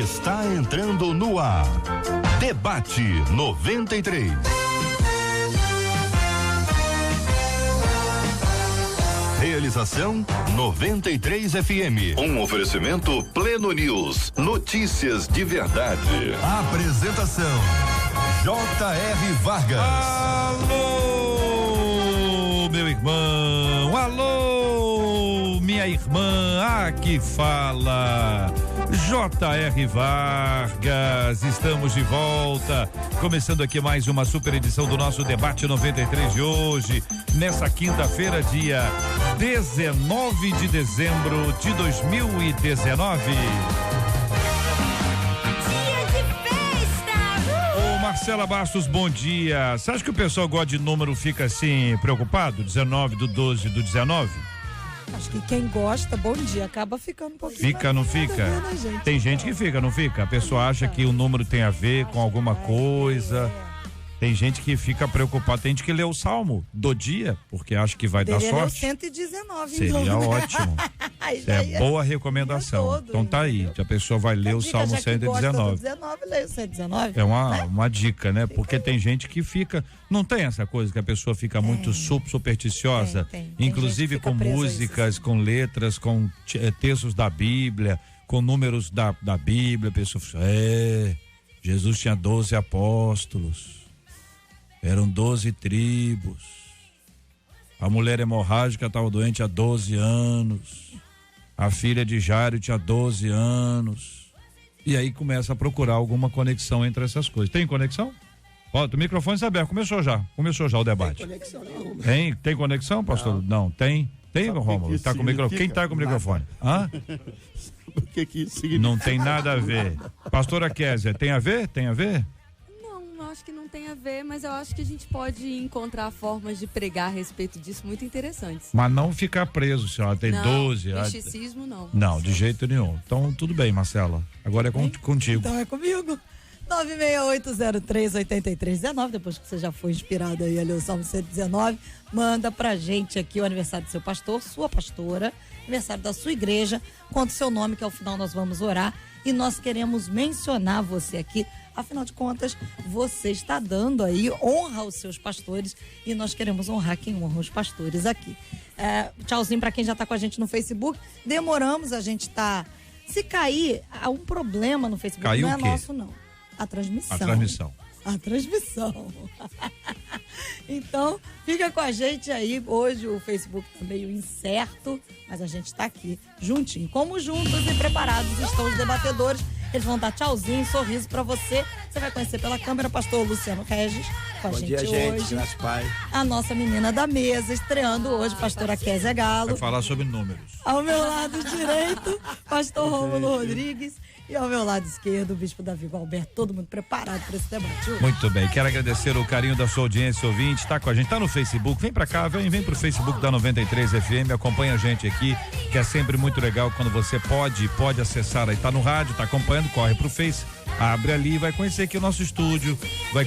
está entrando no ar. Debate 93. Realização 93 FM. Um oferecimento Pleno News. Notícias de verdade. Apresentação J.R. Vargas. Alô, meu irmão. Alô, minha irmã. Aqui fala J.R. Vargas. Estamos de volta, começando aqui mais uma super edição do nosso Debate 93 de hoje, nessa quinta-feira, dia 19 de dezembro de 2019. Dia de festa! Ô Marcela Bastos, bom dia. Você acha que o pessoal gosta de número, fica assim preocupado? 19 do 12 do 19? Acho que quem gosta, bom dia, acaba ficando um pouquinho. Fica, não fica? Tem gente que fica, não fica? A pessoa acha que o número tem a ver com alguma coisa. Tem gente que fica preocupada, tem gente que lê o salmo do dia, porque acha que vai dar sorte. 119, Seria então. Ótimo. É boa recomendação. Então tá aí, a pessoa vai ler o salmo 119. 19, leia o 119. É uma dica, né? Porque tem gente que fica, não tem essa coisa que a pessoa fica muito supersticiosa, tem inclusive com músicas, com letras, com textos da Bíblia, com números da Bíblia. A pessoa fala, Jesus tinha 12 apóstolos. Eram 12 tribos. A mulher hemorrágica estava doente há 12 anos. A filha de Jairo tinha 12 anos. E aí começa a procurar alguma conexão entre essas coisas. Tem conexão? Ó, o microfone está aberto. Começou já o debate. Tem conexão nenhuma. Tem conexão, pastor? Não, tem. Tem, Rômulo? Tá com o microfone. Quem tá com o microfone? Hã? O que isso significa? Não tem nada a ver. Pastora Kézia, tem a ver? Tem a ver? Acho que não tem a ver, mas eu acho que a gente pode encontrar formas de pregar a respeito disso muito interessantes. Mas não ficar preso, se ela tem 12. Misticismo não. Não, de jeito nenhum. Então, tudo bem, Marcela. Agora é contigo. Então é comigo. 968038319, depois que você já foi inspirado aí a ler o Salmo 119, manda pra gente aqui o aniversário do seu pastor, sua pastora, aniversário da sua igreja, conta o seu nome, que ao final nós vamos orar e nós queremos mencionar você aqui. Afinal de contas, você está dando aí honra aos seus pastores e nós queremos honrar quem honra os pastores aqui. Tchauzinho para quem já está com a gente no Facebook. Demoramos, a gente tá... Se cair, há um problema no Facebook. Caiu não é o quê? nosso, não. A transmissão. A transmissão. Então, fica com a gente aí. Hoje o Facebook tá meio incerto, mas a gente tá aqui juntinho. Como juntos e preparados estão os debatedores. Eles vão dar tchauzinho, sorriso pra você. Você vai conhecer pela câmera o pastor Luciano Regis com a Bom gente dia, hoje. gente. Graças, Pai. A nossa menina da mesa, estreando hoje, pastora Kézia Galo. Vai falar sobre números. Ao meu lado direito, pastor Rômulo Rodrigues. E ao meu lado esquerdo, o bispo Davi Gualberto. Todo mundo preparado para esse debate. Muito bem, quero agradecer o carinho da sua audiência, ouvinte, tá com a gente, tá no Facebook, vem pra cá, vem pro Facebook da 93 FM, acompanha a gente aqui, que é sempre muito legal quando você pode acessar aí, tá no rádio, tá acompanhando, corre pro Face, abre ali, vai conhecer aqui o nosso estúdio, vai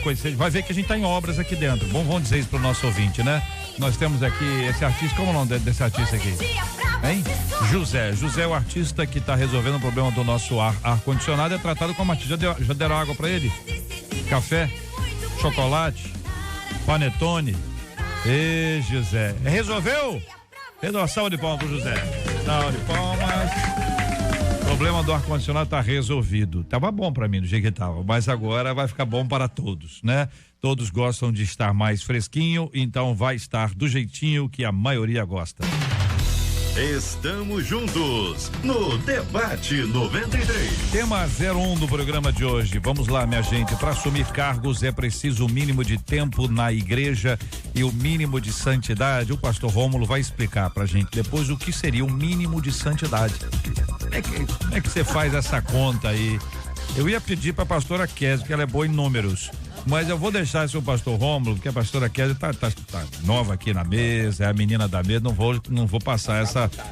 ver que a gente tá em obras aqui dentro. Bom, vamos dizer isso pro nosso ouvinte, né? Nós temos aqui esse artista, como é o nome desse artista aqui? Hein? José é o artista que está resolvendo o problema do nosso ar-condicionado, é tratado com a Matilde. Já deram água para ele? Café? Chocolate? Panetone? Ê, José. Resolveu? Dá uma salva de palmas pro José. Salva de palmas. O problema do ar-condicionado tá resolvido. Tava bom para mim do jeito que tava, mas agora vai ficar bom para todos, né? Todos gostam de estar mais fresquinho, então vai estar do jeitinho que a maioria gosta. Estamos juntos no Debate 93. Tema 01 do programa de hoje. Vamos lá, minha gente. Para assumir cargos é preciso o mínimo de tempo na igreja e o mínimo de santidade. O pastor Rômulo vai explicar pra gente depois o que seria o mínimo de santidade. Como é que você faz essa conta aí? Eu ia pedir pra pastora Kézia, que ela é boa em números. Mas eu vou deixar esse o pastor Rômulo, porque a pastora Kézia tá nova aqui na mesa, é a menina da mesa, não vou passar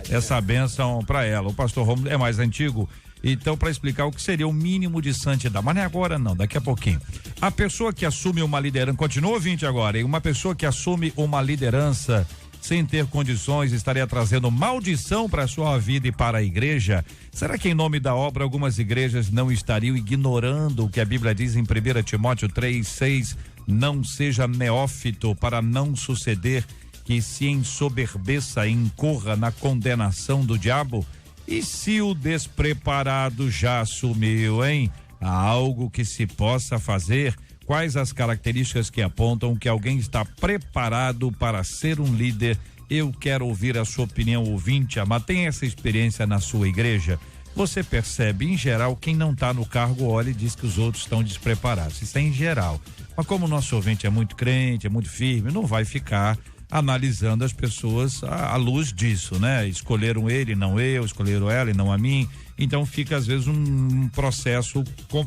essa bênção para ela. O pastor Rômulo é mais antigo, então para explicar o que seria o mínimo de santidade, mas não é agora não, daqui a pouquinho. A pessoa que assume uma liderança, continua ouvinte agora, e uma pessoa que assume uma liderança sem ter condições, estaria trazendo maldição para a sua vida e para a igreja? Será que em nome da obra algumas igrejas não estariam ignorando o que a Bíblia diz em 1 Timóteo 3:6? Não seja neófito para não suceder que se ensoberbeça e incorra na condenação do diabo? E se o despreparado já assumiu, hein? Há algo que se possa fazer? Quais as características que apontam que alguém está preparado para ser um líder? Eu quero ouvir a sua opinião, ouvinte. Mas tem essa experiência na sua igreja? Você percebe, em geral, quem não está no cargo olha e diz que os outros estão despreparados. Isso é em geral. Mas como o nosso ouvinte é muito crente, é muito firme, não vai ficar analisando as pessoas à luz disso, né? Escolheram ele, não eu, escolheram ela e não a mim. Então fica às vezes um processo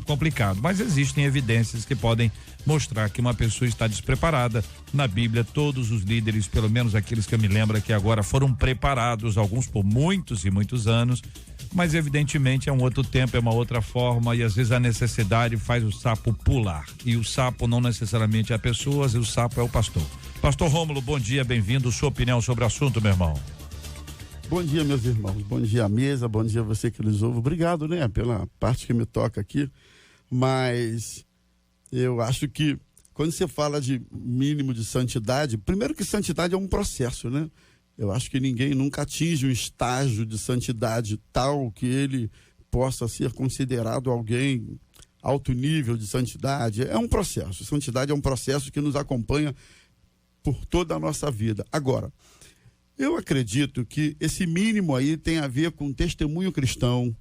complicado, mas existem evidências que podem mostrar que uma pessoa está despreparada. Na Bíblia, todos os líderes, pelo menos aqueles que eu me lembro que agora foram preparados, alguns por muitos e muitos anos, mas evidentemente é um outro tempo, é uma outra forma, e às vezes a necessidade faz o sapo pular, e o sapo não necessariamente é a pessoa, e o sapo é o pastor. Pastor Rômulo, bom dia, bem-vindo, sua opinião sobre o assunto, meu irmão. Bom dia, meus irmãos, bom dia à mesa, bom dia a você que nos ouve, obrigado, né, pela parte que me toca aqui, mas eu acho que quando você fala de mínimo de santidade, primeiro que santidade é um processo, né? Eu acho que ninguém nunca atinge um estágio de santidade tal que ele possa ser considerado alguém alto nível de santidade. É um processo. Santidade é um processo que nos acompanha por toda a nossa vida. Agora, eu acredito que esse mínimo aí tem a ver com testemunho cristão.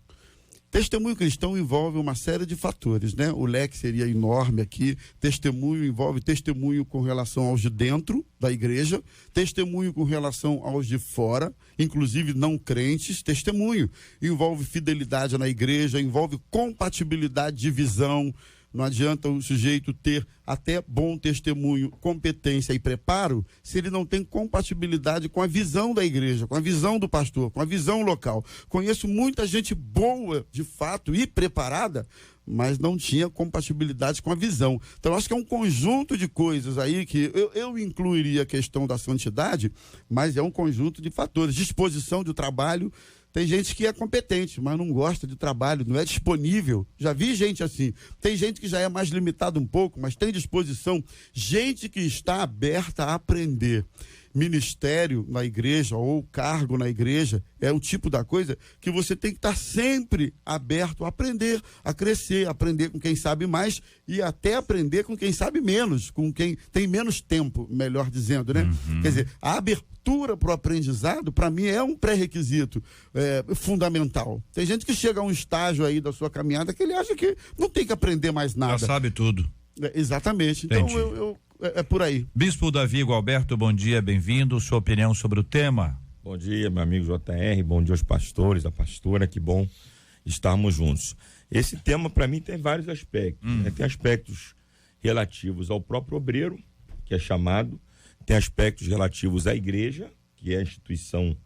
Testemunho cristão envolve uma série de fatores, né? O leque seria enorme aqui. Testemunho envolve testemunho com relação aos de dentro da igreja, testemunho com relação aos de fora, inclusive não crentes. Testemunho envolve fidelidade na igreja, envolve compatibilidade de visão. Não adianta o sujeito ter até bom testemunho, competência e preparo, se ele não tem compatibilidade com a visão da igreja, com a visão do pastor, com a visão local. Conheço muita gente boa, de fato, e preparada, mas não tinha compatibilidade com a visão. Então, acho que é um conjunto de coisas aí que eu incluiria a questão da santidade, mas é um conjunto de fatores. Disposição de trabalho. Tem gente que é competente, mas não gosta de trabalho, não é disponível. Já vi gente assim. Tem gente que já é mais limitado um pouco, mas tem disposição. Gente que está aberta a aprender. Ministério na igreja ou cargo na igreja é o tipo da coisa que você tem que estar sempre aberto a aprender, a crescer, aprender com quem sabe mais e até aprender com quem sabe menos, com quem tem menos tempo, melhor dizendo, né? Quer dizer, a abertura para o aprendizado, para mim, é um pré-requisito fundamental. Tem gente que chega a um estágio aí da sua caminhada que ele acha que não tem que aprender mais nada. Já sabe tudo. Exatamente. Então, é por aí. Bispo Davi Gualberto, bom dia, bem-vindo. Sua opinião sobre o tema? Bom dia, meu amigo JR, bom dia aos pastores, a pastora, que bom estarmos juntos. Esse tema, para mim, tem vários aspectos. Né? Tem aspectos relativos ao próprio obreiro, que é chamado, tem aspectos relativos à igreja, que é a instituição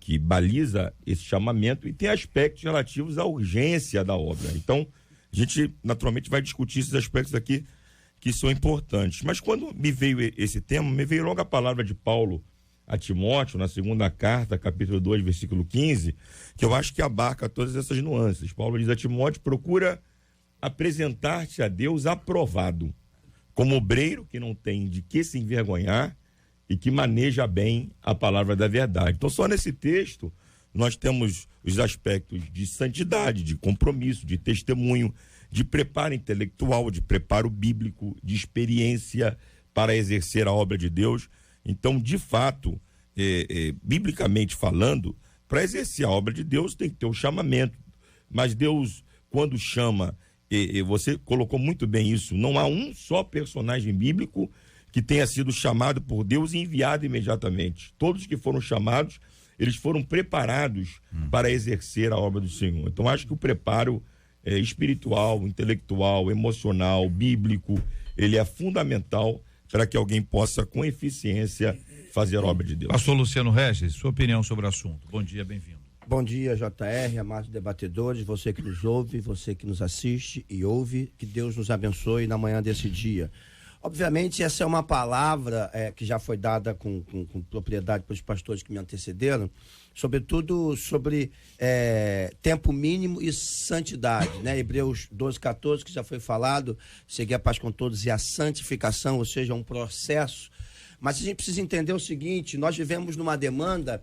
que baliza esse chamamento, e tem aspectos relativos à urgência da obra. Então, a gente naturalmente vai discutir esses aspectos aqui que são importantes. Mas quando me veio esse tema, me veio logo a palavra de Paulo a Timóteo, na segunda carta, capítulo 2, versículo 15, que eu acho que abarca todas essas nuances. Paulo diz a Timóteo: procura apresentar-te a Deus aprovado, como obreiro que não tem de que se envergonhar e que maneja bem a palavra da verdade. Então, só nesse texto, nós temos os aspectos de santidade, de compromisso, de testemunho, de preparo intelectual, de preparo bíblico, de experiência para exercer a obra de Deus. Então, de fato, biblicamente falando, para exercer a obra de Deus tem que ter um chamamento. Mas Deus, quando chama, você colocou muito bem isso, não há um só personagem bíblico que tenha sido chamado por Deus e enviado imediatamente. Todos que foram chamados, eles foram preparados para exercer a obra do Senhor. Então, acho que o preparo espiritual, intelectual, emocional, bíblico, ele é fundamental para que alguém possa, com eficiência, fazer a obra de Deus. Pastor Luciano Regis, sua opinião sobre o assunto. Bom dia, bem-vindo. Bom dia, JR, amados debatedores, você que nos ouve, você que nos assiste e ouve, que Deus nos abençoe na manhã desse dia. Obviamente, essa é uma palavra que já foi dada com propriedade pelos pastores que me antecederam, sobretudo sobre tempo mínimo e santidade, né? Hebreus 12:14, que já foi falado, seguir a paz com todos e a santificação, ou seja, um processo. Mas a gente precisa entender o seguinte: nós vivemos numa demanda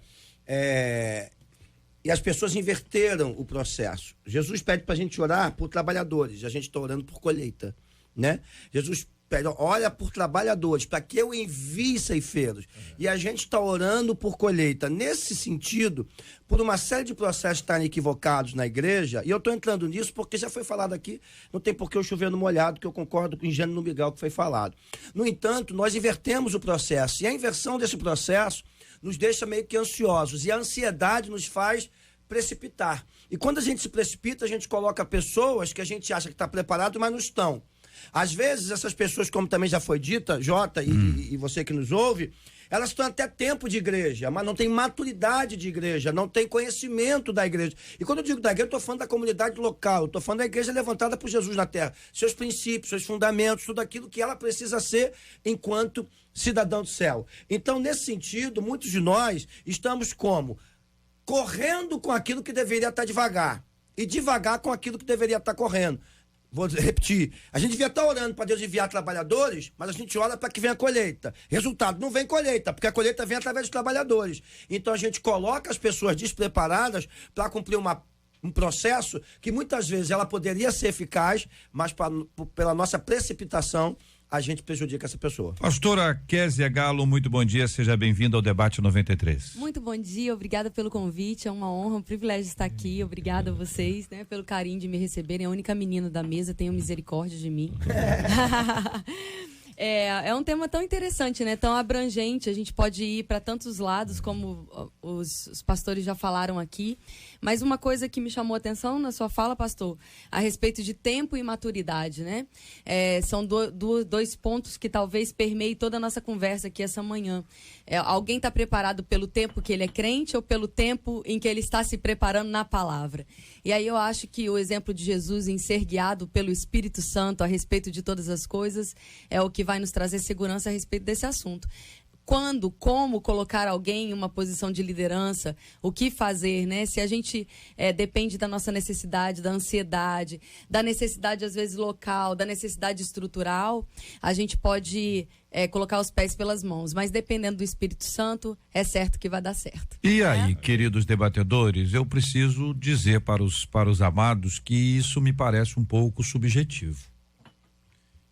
e as pessoas inverteram o processo. Jesus pede para a gente orar por trabalhadores, a gente está orando por colheita, né? Jesus pede, olha por trabalhadores, para que eu envie ceifeiros. E a gente está orando por colheita. Nesse sentido, por uma série de processos estarem equivocados na igreja, e eu estou entrando nisso porque já foi falado aqui, não tem por que eu chover no molhado, que eu concordo com o Ingênuo no Miguel que foi falado. No entanto, nós invertemos o processo, e a inversão desse processo nos deixa meio que ansiosos, e a ansiedade nos faz precipitar. E quando a gente se precipita, a gente coloca pessoas que a gente acha que está preparado, mas não estão. Às vezes, essas pessoas, como também já foi dita, Jota, e você que nos ouve, elas estão até tempo de igreja, mas não tem maturidade de igreja, não tem conhecimento da igreja. E quando eu digo da igreja, eu estou falando da comunidade local, estou falando da igreja levantada por Jesus na terra, seus princípios, seus fundamentos, tudo aquilo que ela precisa ser enquanto cidadão do céu. Então, nesse sentido, muitos de nós estamos como? Correndo com aquilo que deveria estar devagar, e devagar com aquilo que deveria estar correndo. Vou repetir, a gente devia estar orando para Deus enviar trabalhadores, mas a gente ora para que venha a colheita. Resultado, não vem colheita, porque a colheita vem através dos trabalhadores. Então a gente coloca as pessoas despreparadas para cumprir um processo que muitas vezes ela poderia ser eficaz, mas pela nossa precipitação, a gente prejudica essa pessoa. Pastora Kézia Galo, muito bom dia, seja bem-vindo ao Debate 93. Muito bom dia, obrigada pelo convite, é uma honra, um privilégio estar aqui, obrigada a vocês, né, pelo carinho de me receberem, a única menina da mesa, tenham misericórdia de mim. É um tema tão interessante, né? Tão abrangente, a gente pode ir para tantos lados, como os pastores já falaram aqui. Mas uma coisa que me chamou a atenção na sua fala, pastor, a respeito de tempo e maturidade, né? São dois pontos que talvez permeiem toda a nossa conversa aqui essa manhã. Alguém está preparado pelo tempo que ele é crente ou pelo tempo em que ele está se preparando na palavra? E aí eu acho que o exemplo de Jesus em ser guiado pelo Espírito Santo a respeito de todas as coisas é o que vai nos trazer segurança a respeito desse assunto. Quando, como colocar alguém em uma posição de liderança, o que fazer, né? Se a gente depende da nossa necessidade, da ansiedade, da necessidade às vezes local, da necessidade estrutural, a gente pode colocar os pés pelas mãos, mas dependendo do Espírito Santo, é certo que vai dar certo. E aí, queridos debatedores, eu preciso dizer para os amados que isso me parece um pouco subjetivo.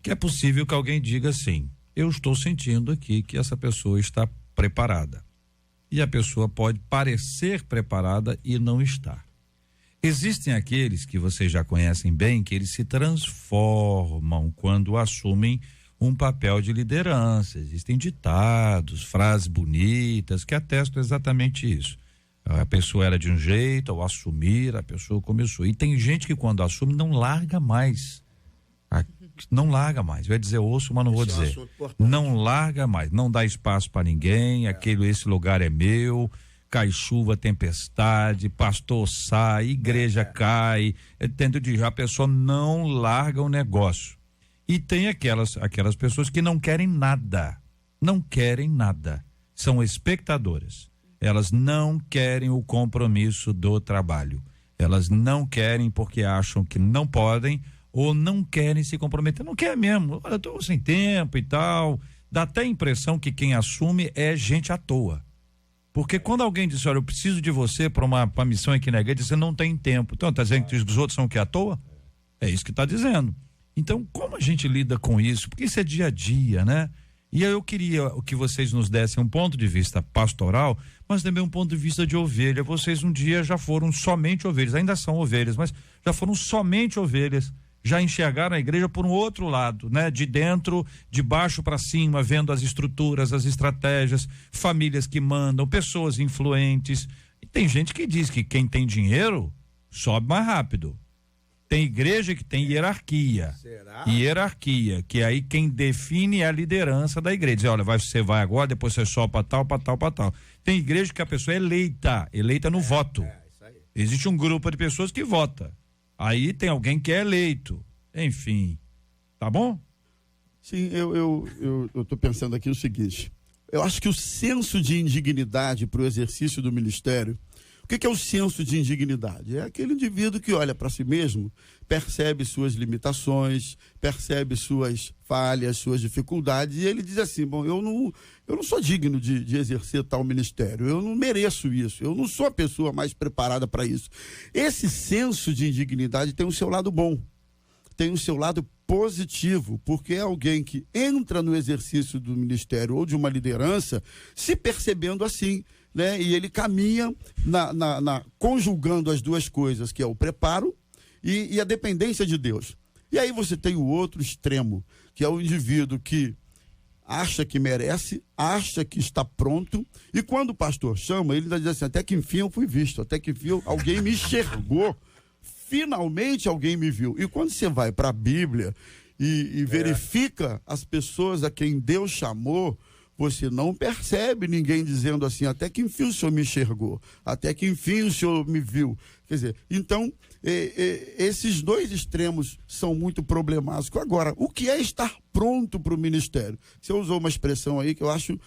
Que é possível que alguém diga assim: eu estou sentindo aqui que essa pessoa está preparada. E a pessoa pode parecer preparada e não está. Existem aqueles que vocês já conhecem bem, que eles se transformam quando assumem um papel de liderança. Existem ditados, frases bonitas que atestam exatamente isso. A pessoa era de um jeito, ao assumir, a pessoa começou. E tem gente que quando assume não larga mais. Não larga mais, vai dizer osso, mas não vou dizer. Não larga mais, não dá espaço para ninguém, esse lugar é meu, cai chuva, tempestade, pastor sai, igreja cai, a pessoa não larga o negócio. E tem aquelas pessoas que não querem nada, são espectadoras, elas não querem o compromisso do trabalho, elas não querem porque acham que não podem, ou não querem se comprometer, não quer mesmo, olha, eu tô sem tempo e tal, dá até a impressão que quem assume é gente à toa, porque quando alguém diz, olha, eu preciso de você para uma missão aqui na igreja, você não tem tempo, então tá dizendo que os outros são o que à toa? É isso que tá dizendo. Então, como a gente lida com isso? Porque isso é dia a dia, né? E aí eu queria que vocês nos dessem um ponto de vista pastoral, mas também um ponto de vista de ovelha. Vocês um dia já foram somente ovelhas, ainda são ovelhas, mas já foram somente ovelhas, já enxergaram a igreja por um outro lado, né? De dentro, de baixo para cima, vendo as estruturas, as estratégias, famílias que mandam, pessoas influentes. E tem gente que diz que quem tem dinheiro sobe mais rápido. Tem igreja que tem hierarquia. Será? Hierarquia, que aí quem define é a liderança da igreja. Diz, olha, você vai agora, depois você sobe para tal, para tal, para tal. Tem igreja que a pessoa é eleita no voto. Isso aí. Existe um grupo de pessoas que vota. Aí tem alguém que é eleito, enfim, tá bom? Sim, eu estou pensando aqui o seguinte. Eu acho que o senso de indignidade para o exercício do ministério, o que é o senso de indignidade? É aquele indivíduo que olha para si mesmo, percebe suas limitações, percebe suas falhas, suas dificuldades, e ele diz assim, bom, eu não sou digno de exercer tal ministério, eu não mereço isso, eu não sou a pessoa mais preparada para isso. Esse senso de indignidade tem o seu lado bom, tem o seu lado positivo, porque é alguém que entra no exercício do ministério ou de uma liderança se percebendo assim, né? E ele caminha conjugando as duas coisas, que é o preparo e a dependência de Deus. E aí você tem o outro extremo, que é o indivíduo que acha que merece, acha que está pronto, e quando o pastor chama, ele diz assim, até que enfim eu fui visto, até que enfim alguém me enxergou, finalmente alguém me viu. E quando você vai para a Bíblia e verifica as pessoas a quem Deus chamou, você não percebe ninguém dizendo assim, até que enfim o Senhor me enxergou, até que enfim o Senhor me viu. Quer dizer, então, esses dois extremos são muito problemáticos. Agora, o que é estar pronto para o ministério? Você usou uma expressão aí que eu acho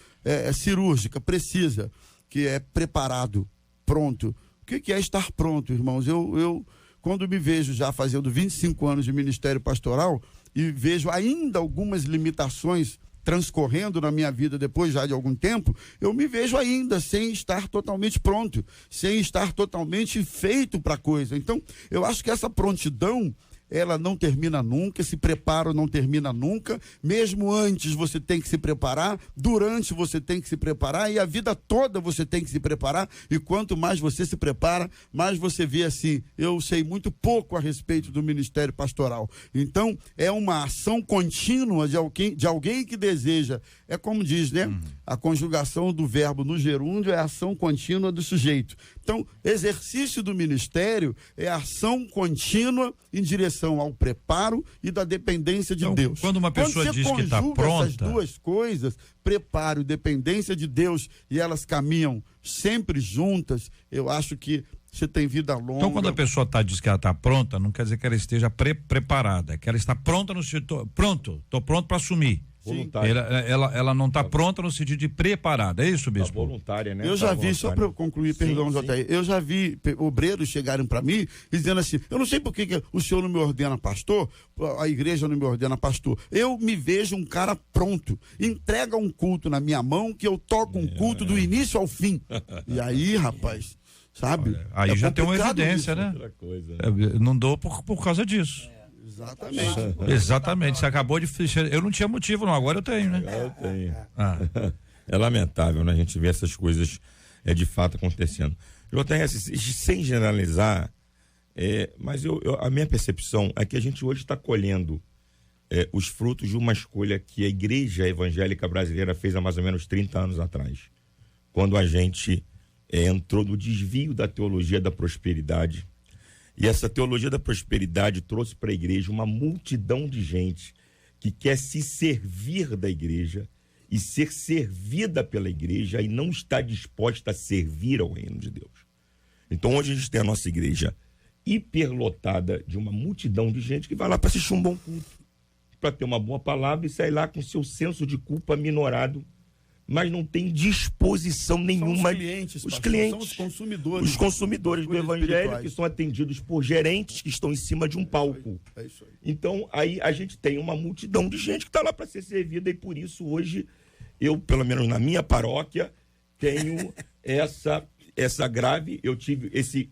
cirúrgica, precisa, que é preparado, pronto. O que é estar pronto, irmãos? Eu quando me vejo já fazendo 25 anos de ministério pastoral e vejo ainda algumas limitações transcorrendo na minha vida depois já de algum tempo, eu me vejo ainda sem estar totalmente pronto, sem estar totalmente feito para a coisa. Então, eu acho que essa prontidão, ela não termina nunca, esse preparo não termina nunca, mesmo antes você tem que se preparar, durante você tem que se preparar e a vida toda você tem que se preparar, e quanto mais você se prepara, mais você vê assim, eu sei muito pouco a respeito do ministério pastoral. Então, é uma ação contínua de alguém que deseja, é como diz, né? A conjugação do verbo no gerúndio é a ação contínua do sujeito. Então, exercício do ministério é ação contínua em direção ao preparo e da dependência de Deus. Quando uma pessoa diz que está pronta, essas duas coisas, preparo e dependência de Deus, e elas caminham sempre juntas, eu acho que você tem vida longa. Então, quando a pessoa diz que ela está pronta, não quer dizer que ela esteja preparada, é que ela está pronta no sentido, estou pronto para assumir. Ela não está pronta no sentido de preparada, é isso, bispo? Voluntária, né? Eu já vi, só para eu concluir, perdão, JR, eu já vi obreiros chegarem para mim dizendo assim, eu não sei por que o senhor não me ordena pastor, a igreja não me ordena pastor, eu me vejo um cara pronto, entrega um culto na minha mão que eu toco um culto do início ao fim. E aí, rapaz, sabe? Olha, aí já tem uma evidência, né? Não dou por causa disso. Exatamente, você acabou de fechar. Eu não tinha motivo, não, agora eu tenho, né? Eu tenho. É lamentável, né? A gente vê essas coisas de fato acontecendo. JR, sem generalizar, mas a minha percepção é que a gente hoje está colhendo os frutos de uma escolha que a igreja evangélica brasileira fez há mais ou menos 30 anos atrás, quando a gente entrou no desvio da teologia da prosperidade. E essa teologia da prosperidade trouxe para a igreja uma multidão de gente que quer se servir da igreja e ser servida pela igreja e não está disposta a servir ao reino de Deus. Então hoje a gente tem a nossa igreja hiperlotada de uma multidão de gente que vai lá para assistir um bom culto, para ter uma boa palavra e sair lá com seu senso de culpa minorado, mas não tem disposição nenhuma. Os clientes, são os consumidores do evangelho que são atendidos por gerentes que estão em cima de um palco. É isso aí. Então, aí a gente tem uma multidão de gente que está lá para ser servida, e por isso hoje eu, pelo menos na minha paróquia, tenho essa grave. Eu tive esse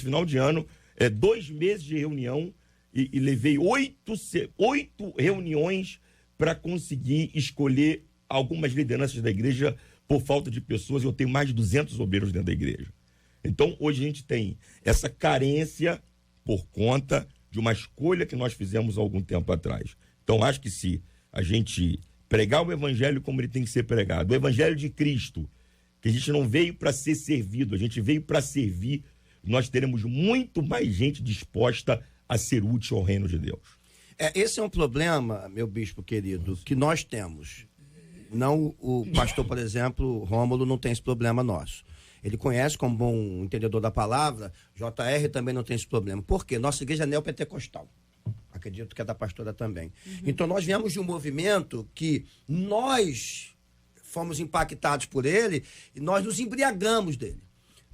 final de ano, 2 meses de reunião e levei 8 reuniões para conseguir escolher algumas lideranças da igreja por falta de pessoas. Eu tenho mais de 200 obreiros dentro da igreja. Então, hoje a gente tem essa carência por conta de uma escolha que nós fizemos há algum tempo atrás. Então, acho que se a gente pregar o evangelho como ele tem que ser pregado, o evangelho de Cristo, que a gente não veio para ser servido, a gente veio para servir, nós teremos muito mais gente disposta a ser útil ao reino de Deus. Esse é um problema, meu bispo querido, que nós temos. Não, o pastor, por exemplo, Rômulo, não tem esse problema nosso. Ele conhece como bom entendedor da palavra, JR também não tem esse problema. Por quê? Nossa igreja é neopentecostal. Acredito que é da pastora também. Então, nós viemos de um movimento que nós fomos impactados por ele e nós nos embriagamos dele.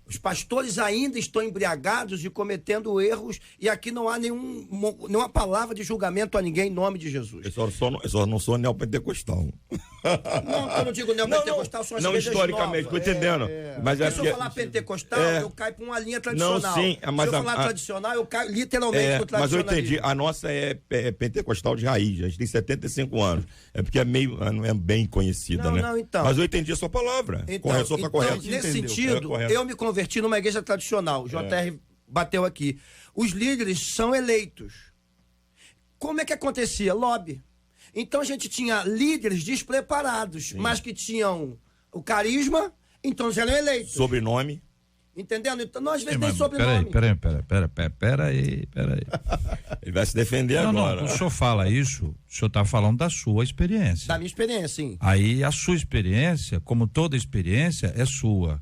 Os pastores ainda estão embriagados e cometendo erros, e aqui não há nenhuma palavra de julgamento a ninguém em nome de Jesus. Eu só não sou neopentecostal. Não, eu não digo neopentecostal, são as igrejas historicamente, estou entendendo. Mas se eu falar pentecostal, eu caio para uma linha tradicional. Não, sim, mas se eu falar tradicional, eu caio literalmente pro mas eu tradicionalismo. entendi, a nossa é pentecostal de raiz, a gente tem 75 anos. É porque não é bem conhecida, né? Não, então. Mas eu entendi a sua palavra. Correto, tá correto. Nesse sentido, eu me converti numa igreja tradicional. O JR bateu aqui. Os líderes são eleitos. Como é que acontecia? Lobby. Então a gente tinha líderes despreparados, mas que tinham o carisma, então eles eram eleitos. Sobrenome. Entendendo? Então nós às vezes nem sobrenome. Peraí. Ele vai se defender agora. Não, o senhor fala isso, o senhor está falando da sua experiência. Da minha experiência, sim. Aí a sua experiência, como toda experiência, é sua.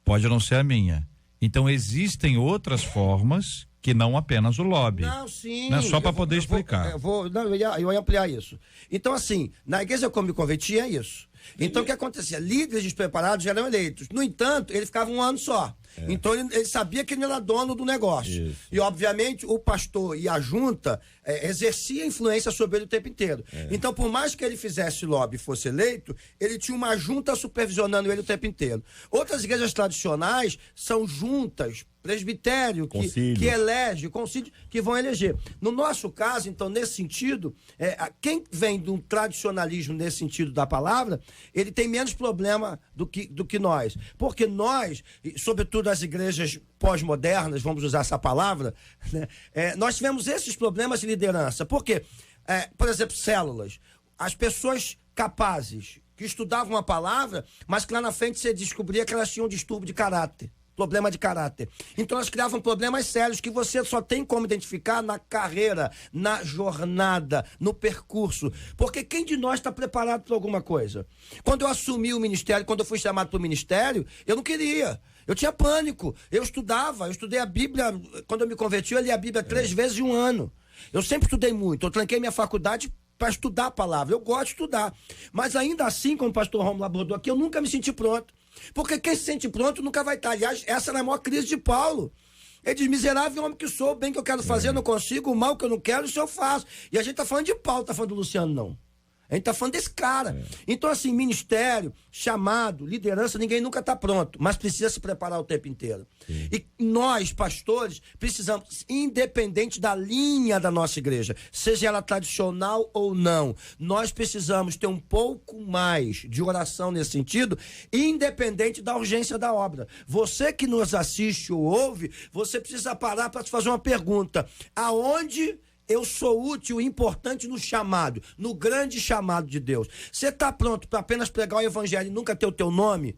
Pode não ser a minha. Então existem outras formas que não apenas o lobby. Não, sim. Não é só para poder explicar. Eu ia ampliar isso. Então, assim, na igreja como me converti é isso. Então, o que acontecia? Líderes despreparados eram eleitos. No entanto, ele ficava um ano só. Então, ele sabia que ele era dono do negócio. Isso. E, obviamente, o pastor e a junta exercia influência sobre ele o tempo inteiro. Então, por mais que ele fizesse lobby e fosse eleito, ele tinha uma junta supervisionando ele o tempo inteiro. Outras igrejas tradicionais são juntas, presbitério, que elege, concílio, que vão eleger. No nosso caso, então, nesse sentido, quem vem de um tradicionalismo nesse sentido da palavra, ele tem menos problema do que nós. Porque nós, sobretudo as igrejas pós-modernas, vamos usar essa palavra, né, nós tivemos esses problemas de liderança. Por quê? Por exemplo, células. As pessoas capazes que estudavam a palavra, mas que lá na frente você descobria que elas tinham um distúrbio de caráter. Problema de caráter. Então elas criavam problemas sérios que você só tem como identificar na carreira, na jornada, no percurso. Porque quem de nós está preparado para alguma coisa? Quando eu assumi o ministério, quando eu fui chamado para o ministério, eu não queria. Eu tinha pânico. Eu estudei a Bíblia. Quando eu me converti, eu li a Bíblia 3 vezes em um ano. Eu sempre estudei muito. Eu tranquei minha faculdade para estudar a palavra. Eu gosto de estudar. Mas ainda assim, como o pastor Romulo abordou aqui, eu nunca me senti pronto. Porque quem se sente pronto nunca vai estar. Aliás, essa era a maior crise de Paulo. Ele diz, miserável homem que sou, o bem que eu quero fazer eu não consigo, o mal que eu não quero, isso eu faço. E a gente está falando de Paulo, está falando do Luciano, não. A gente está falando desse cara. Então, assim, ministério, chamado, liderança, ninguém nunca está pronto, mas precisa se preparar o tempo inteiro. Sim. E nós, pastores, precisamos, independente da linha da nossa igreja, seja ela tradicional ou não, nós precisamos ter um pouco mais de oração nesse sentido, independente da urgência da obra. Você que nos assiste ou ouve, você precisa parar para te fazer uma pergunta. Aonde eu sou útil e importante no chamado, no grande chamado de Deus? Você está pronto para apenas pregar o evangelho e nunca ter o teu nome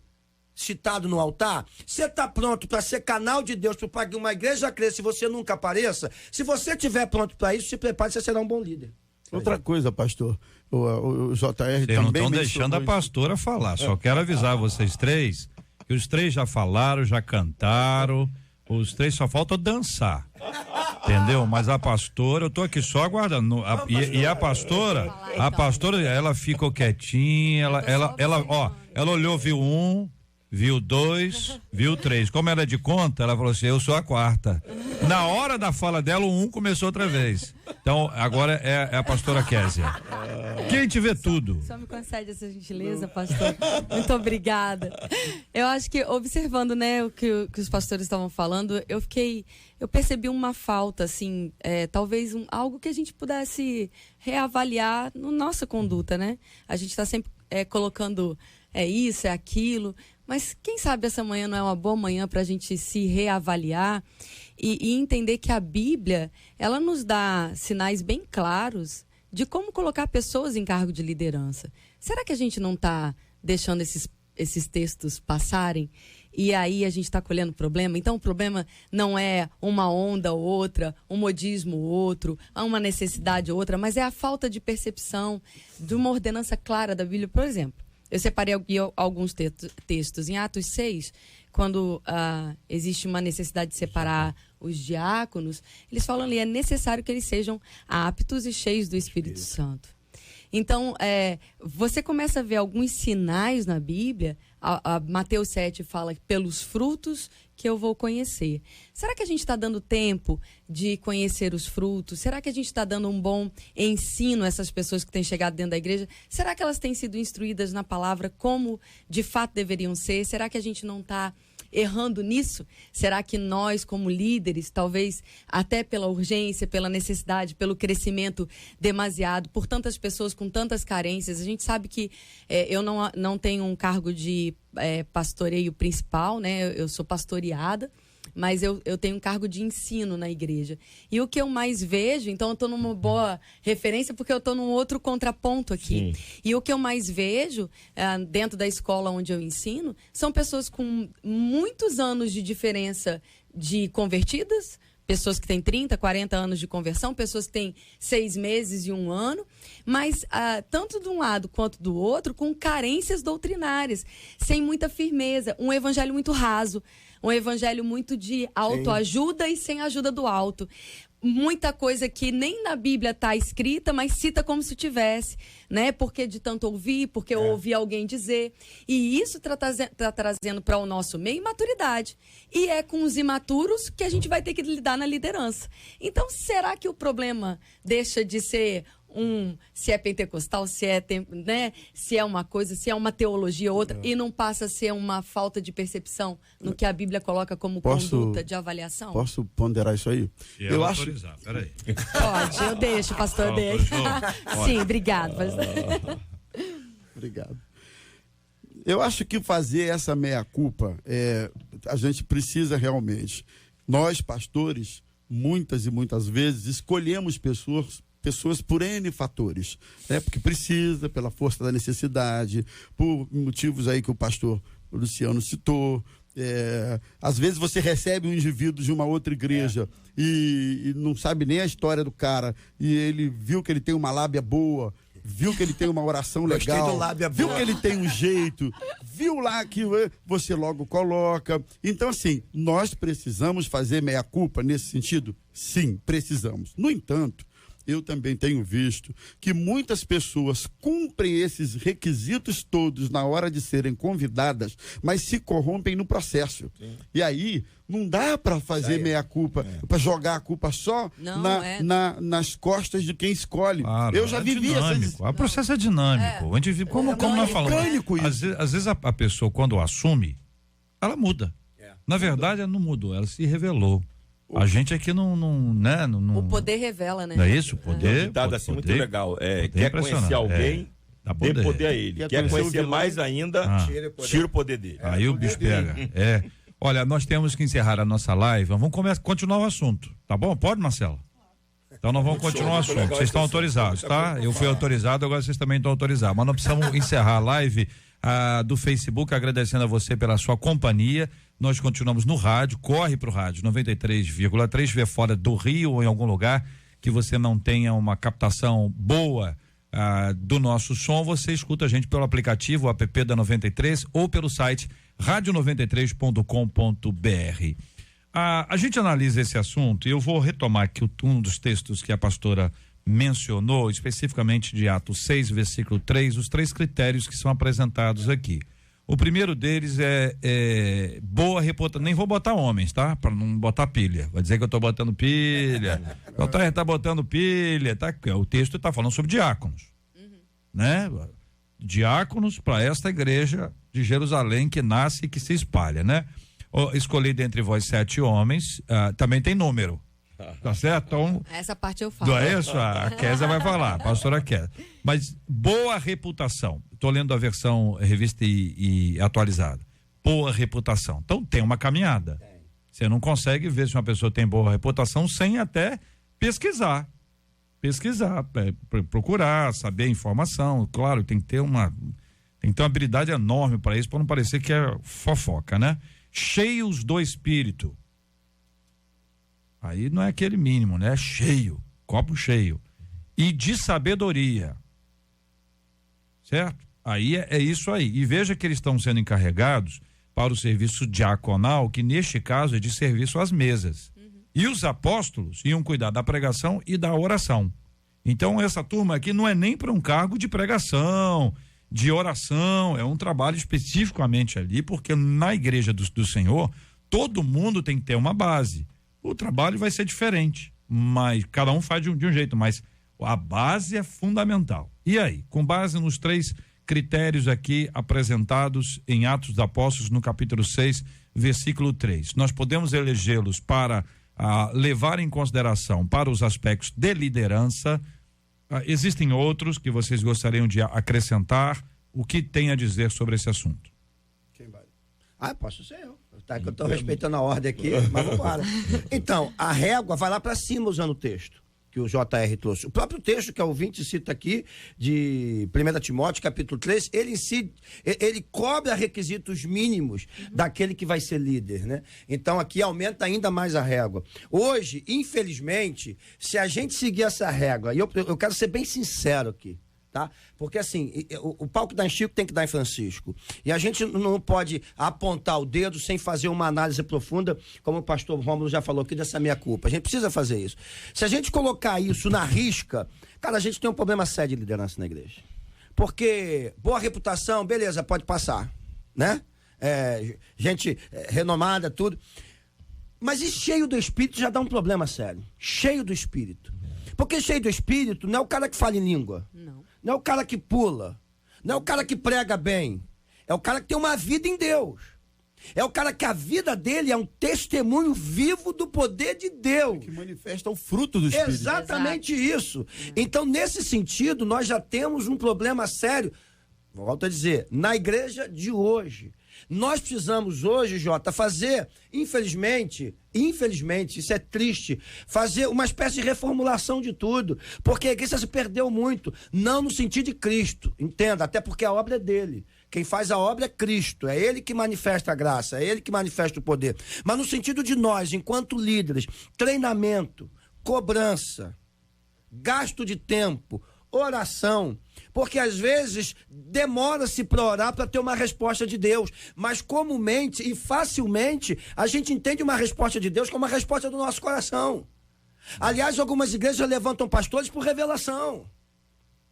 citado no altar? Você está pronto para ser canal de Deus, para que uma igreja cresça e você nunca apareça? Se você estiver pronto para isso, se prepare, você será um bom líder. Outra coisa, pastor, o JR também não estão deixando a pastora falar, só quero avisar vocês três, que os três já falaram, já cantaram, os três só falta dançar. Entendeu? Mas a pastora, eu tô aqui só aguardando. E a pastora, ela ficou quietinha, ela olhou, viu 1, viu 2, viu 3. Como ela é de conta, ela falou assim, eu sou a quarta. Na hora da fala dela, o 1 começou outra vez. Então, agora é a pastora Kézia. Quem te vê tudo. Só me concede essa gentileza, pastor. Muito obrigada. Eu acho que, observando, né, o que os pastores estavam falando, eu percebi uma falta, assim, talvez algo que a gente pudesse reavaliar na nossa conduta, né? A gente está sempre colocando isso, aquilo, mas quem sabe essa manhã não é uma boa manhã para a gente se reavaliar e entender que a Bíblia, ela nos dá sinais bem claros de como colocar pessoas em cargo de liderança. Será que a gente não está deixando esses textos passarem? E aí a gente está colhendo problema? Então o problema não é uma onda ou outra, um modismo ou outro, uma necessidade ou outra, mas é a falta de percepção de uma ordenança clara da Bíblia. Por exemplo, eu separei aqui alguns textos. Em Atos 6, quando existe uma necessidade de separar os diáconos, eles falam ali, é necessário que eles sejam aptos e cheios do Espírito Santo. Então, você começa a ver alguns sinais na Bíblia. A Mateus 7 fala pelos frutos que eu vou conhecer. Será que a gente está dando tempo de conhecer os frutos? Será que a gente está dando um bom ensino a essas pessoas que têm chegado dentro da igreja? Será que elas têm sido instruídas na palavra como de fato deveriam ser? Será que a gente não está errando nisso? Será que nós, como líderes, talvez até pela urgência, pela necessidade, pelo crescimento demasiado, por tantas pessoas com tantas carências, a gente sabe que eu não tenho um cargo de pastoreio principal, né? Eu sou pastoreada, mas eu tenho um cargo de ensino na igreja. E o que eu mais vejo, então eu estou numa boa referência porque eu estou num outro contraponto aqui. Sim. E o que eu mais vejo dentro da escola onde eu ensino são pessoas com muitos anos de diferença de convertidas, pessoas que têm 30, 40 anos de conversão, pessoas que têm 6 meses e 1 ano, mas tanto de um lado quanto do outro, com carências doutrinárias, sem muita firmeza, um evangelho muito raso, um evangelho muito de autoajuda e sem ajuda do alto. Muita coisa que nem na Bíblia está escrita, mas cita como se tivesse, né? Porque de tanto ouvir, porque eu ouvi alguém dizer. E isso está trazendo para o nosso meio maturidade. E é com os imaturos que a gente vai ter que lidar na liderança. Então, será que o problema deixa de ser se é pentecostal, se é uma coisa, se é uma teologia ou outra, e não passa a ser uma falta de percepção no que a Bíblia coloca como conduta de avaliação? Posso ponderar isso aí? Eu acho. Peraí. Pode, eu deixo, pastor, deixo. Sim, obrigado, pastor. Obrigado. Eu acho que fazer essa meia-culpa, a gente precisa realmente. Nós, pastores, muitas e muitas vezes, escolhemos pessoas por N fatores, né? Porque precisa, pela força da necessidade, por motivos aí que o pastor Luciano citou. Às vezes você recebe um indivíduo de uma outra igreja e não sabe nem a história do cara, e ele viu que ele tem uma lábia boa, viu que ele tem uma oração legal, viu que ele tem um jeito, viu lá que você logo coloca. Então, assim, nós precisamos fazer meia-culpa nesse sentido? Sim, precisamos. No entanto, eu também tenho visto que muitas pessoas cumprem esses requisitos todos na hora de serem convidadas, mas se corrompem no processo. Sim. E aí, não dá para fazer meia-culpa, para jogar a culpa só nas costas de quem escolhe. Claro, eu já vivi O processo é dinâmico. Como nós falamos, às vezes a pessoa, quando assume, ela muda. Na verdade, ela não mudou, ela se revelou. A gente aqui não. O poder revela, né? Não é isso? O poder. Ditado assim, muito legal. Quer conhecer alguém, dê poder a ele. Quer conhecer mais ainda, tira o poder dele. Aí o bicho pega. Olha, nós temos que encerrar a nossa live. Vamos continuar o assunto. Tá bom? Pode, Marcelo? Então nós vamos continuar o assunto. Vocês estão autorizados, tá? Eu fui autorizado, agora vocês também estão autorizados. Mas nós precisamos encerrar a live do Facebook, agradecendo a você pela sua companhia. Nós continuamos no rádio, corre pro rádio 93,3, vê fora do Rio ou em algum lugar que você não tenha uma captação boa do nosso som, você escuta a gente pelo aplicativo, o app da 93 ou pelo site radio93.com.br. A gente analisa esse assunto e eu vou retomar aqui um dos textos que a pastora mencionou, especificamente de Atos 6, versículo 3, os 3 critérios que são apresentados aqui. O primeiro deles é boa reputação. Nem vou botar homens, tá? Para não botar pilha. Vai dizer que eu tô botando pilha. O tá botando pilha, tá? O texto está falando sobre diáconos, né? Diáconos para esta igreja de Jerusalém que nasce e que se espalha, né? Escolhi dentre vós 7 homens, também tem número. Tá certo? Então, essa parte eu falo. Não é isso? A Kézia vai falar, a pastora Kézia. Mas boa reputação. Estou lendo a versão revista e atualizada. Boa reputação. Então tem uma caminhada. Você não consegue ver se uma pessoa tem boa reputação sem até pesquisar. Procurar, saber a informação. Claro, tem que ter uma habilidade enorme para isso, para não parecer que é fofoca, né? Cheios do Espírito. Aí não é aquele mínimo, né? Cheio, copo cheio. E de sabedoria. Certo? Aí é isso aí. E veja que eles estão sendo encarregados para o serviço diaconal, que neste caso é de serviço às mesas. E os apóstolos iam cuidar da pregação e da oração. Então, essa turma aqui não é nem para um cargo de pregação, de oração, é um trabalho especificamente ali, porque na igreja do Senhor, todo mundo tem que ter uma base. O trabalho vai ser diferente, mas cada um faz de um jeito, mas a base é fundamental. E aí, com base nos 3 critérios aqui apresentados em Atos dos Apóstolos, no capítulo 6, versículo 3, nós podemos elegê-los para levar em consideração para os aspectos de liderança. Existem outros que vocês gostariam de acrescentar? O que tem a dizer sobre esse assunto? Quem vai? Posso ser eu. Tá, que eu estou respeitando a ordem aqui, mas vamos embora. Então, a régua vai lá para cima usando o texto que o JR trouxe. O próprio texto que o ouvinte cita aqui, de 1 Timóteo, capítulo 3, ele cobra requisitos mínimos daquele que vai ser líder, né? Então, aqui aumenta ainda mais a régua. Hoje, infelizmente, se a gente seguir essa régua, e eu quero ser bem sincero aqui, tá? Porque assim, o pau que dá em Chico tem que dar em Francisco. E a gente não pode apontar o dedo sem fazer uma análise profunda, como o pastor Rômulo já falou aqui, dessa minha culpa. A gente precisa fazer isso. Se a gente colocar isso na risca, cara, a gente tem um problema sério de liderança na igreja. Porque boa reputação, beleza, pode passar, né? Gente renomada, tudo. Mas e cheio do Espírito já dá um problema sério. Cheio do Espírito. Porque cheio do Espírito não é o cara que fala em língua. Não é o cara que pula. Não é o cara que prega bem. É o cara que tem uma vida em Deus. É o cara que a vida dele é um testemunho vivo do poder de Deus. Que manifesta o fruto do Espírito. Exatamente isso. Então, nesse sentido, nós já temos um problema sério, volto a dizer, na igreja de hoje. Nós precisamos hoje, Jota, fazer, infelizmente, isso é triste, fazer uma espécie de reformulação de tudo, porque a igreja se perdeu muito, não no sentido de Cristo, entenda, até porque a obra é dele. Quem faz a obra é Cristo, é ele que manifesta a graça, é ele que manifesta o poder. Mas no sentido de nós, enquanto líderes, treinamento, cobrança, gasto de tempo, oração, porque às vezes demora-se para orar para ter uma resposta de Deus, mas comumente e facilmente a gente entende uma resposta de Deus como uma resposta do nosso coração. Aliás, algumas igrejas levantam pastores por revelação.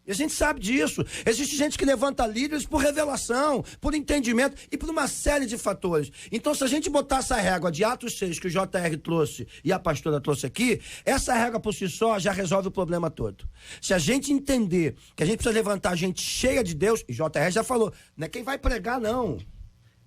E a gente sabe disso. Existe gente que levanta líderes por revelação, por entendimento e por uma série de fatores. Então, se a gente botar essa régua de Atos 6 que o JR trouxe e a pastora trouxe aqui, essa régua por si só já resolve o problema todo. Se a gente entender que a gente precisa levantar gente cheia de Deus, e JR já falou, não é quem vai pregar, não.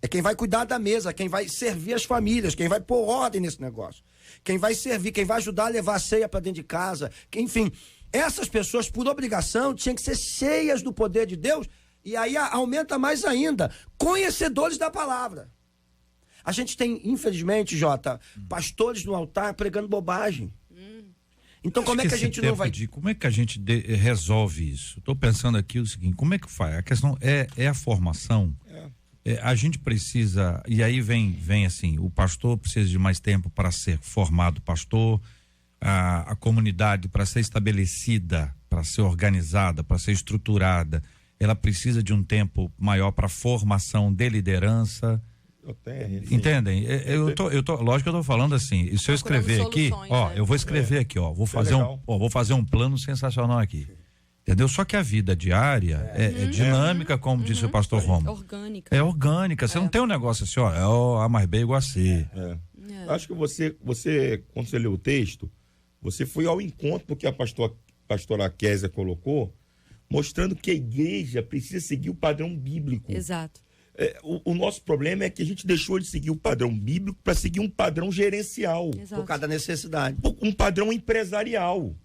É quem vai cuidar da mesa, quem vai servir as famílias, quem vai pôr ordem nesse negócio. Quem vai servir, quem vai ajudar a levar a ceia para dentro de casa, enfim. Essas pessoas, por obrigação, tinham que ser cheias do poder de Deus, e aí aumenta mais ainda, conhecedores da palavra. A gente tem, infelizmente, Jota, pastores no altar pregando bobagem. Então, como é que a gente não vai... Como é que a gente resolve isso? Estou pensando aqui o seguinte, como é que faz? A questão é a formação. A gente precisa, e aí vem assim, o pastor precisa de mais tempo para ser formado pastor, a comunidade para ser estabelecida, para ser organizada, para ser estruturada, ela precisa de um tempo maior para formação de liderança. Entendem? Lógico que eu tô falando assim, e se eu escrever aqui, eu vou escrever aqui, vou fazer um plano sensacional aqui. Entendeu? Só que a vida diária é dinâmica, como disse o pastor Rômulo. É orgânica. Você não tem um negócio assim, A mais B igual a C. Acho que você, quando você leu o texto, você foi ao encontro do que a pastora Kézia colocou, mostrando que a igreja precisa seguir o padrão bíblico. Exato. O nosso problema é que a gente deixou de seguir o padrão bíblico para seguir um padrão gerencial. Exato. Por causa da necessidade. Um padrão empresarial.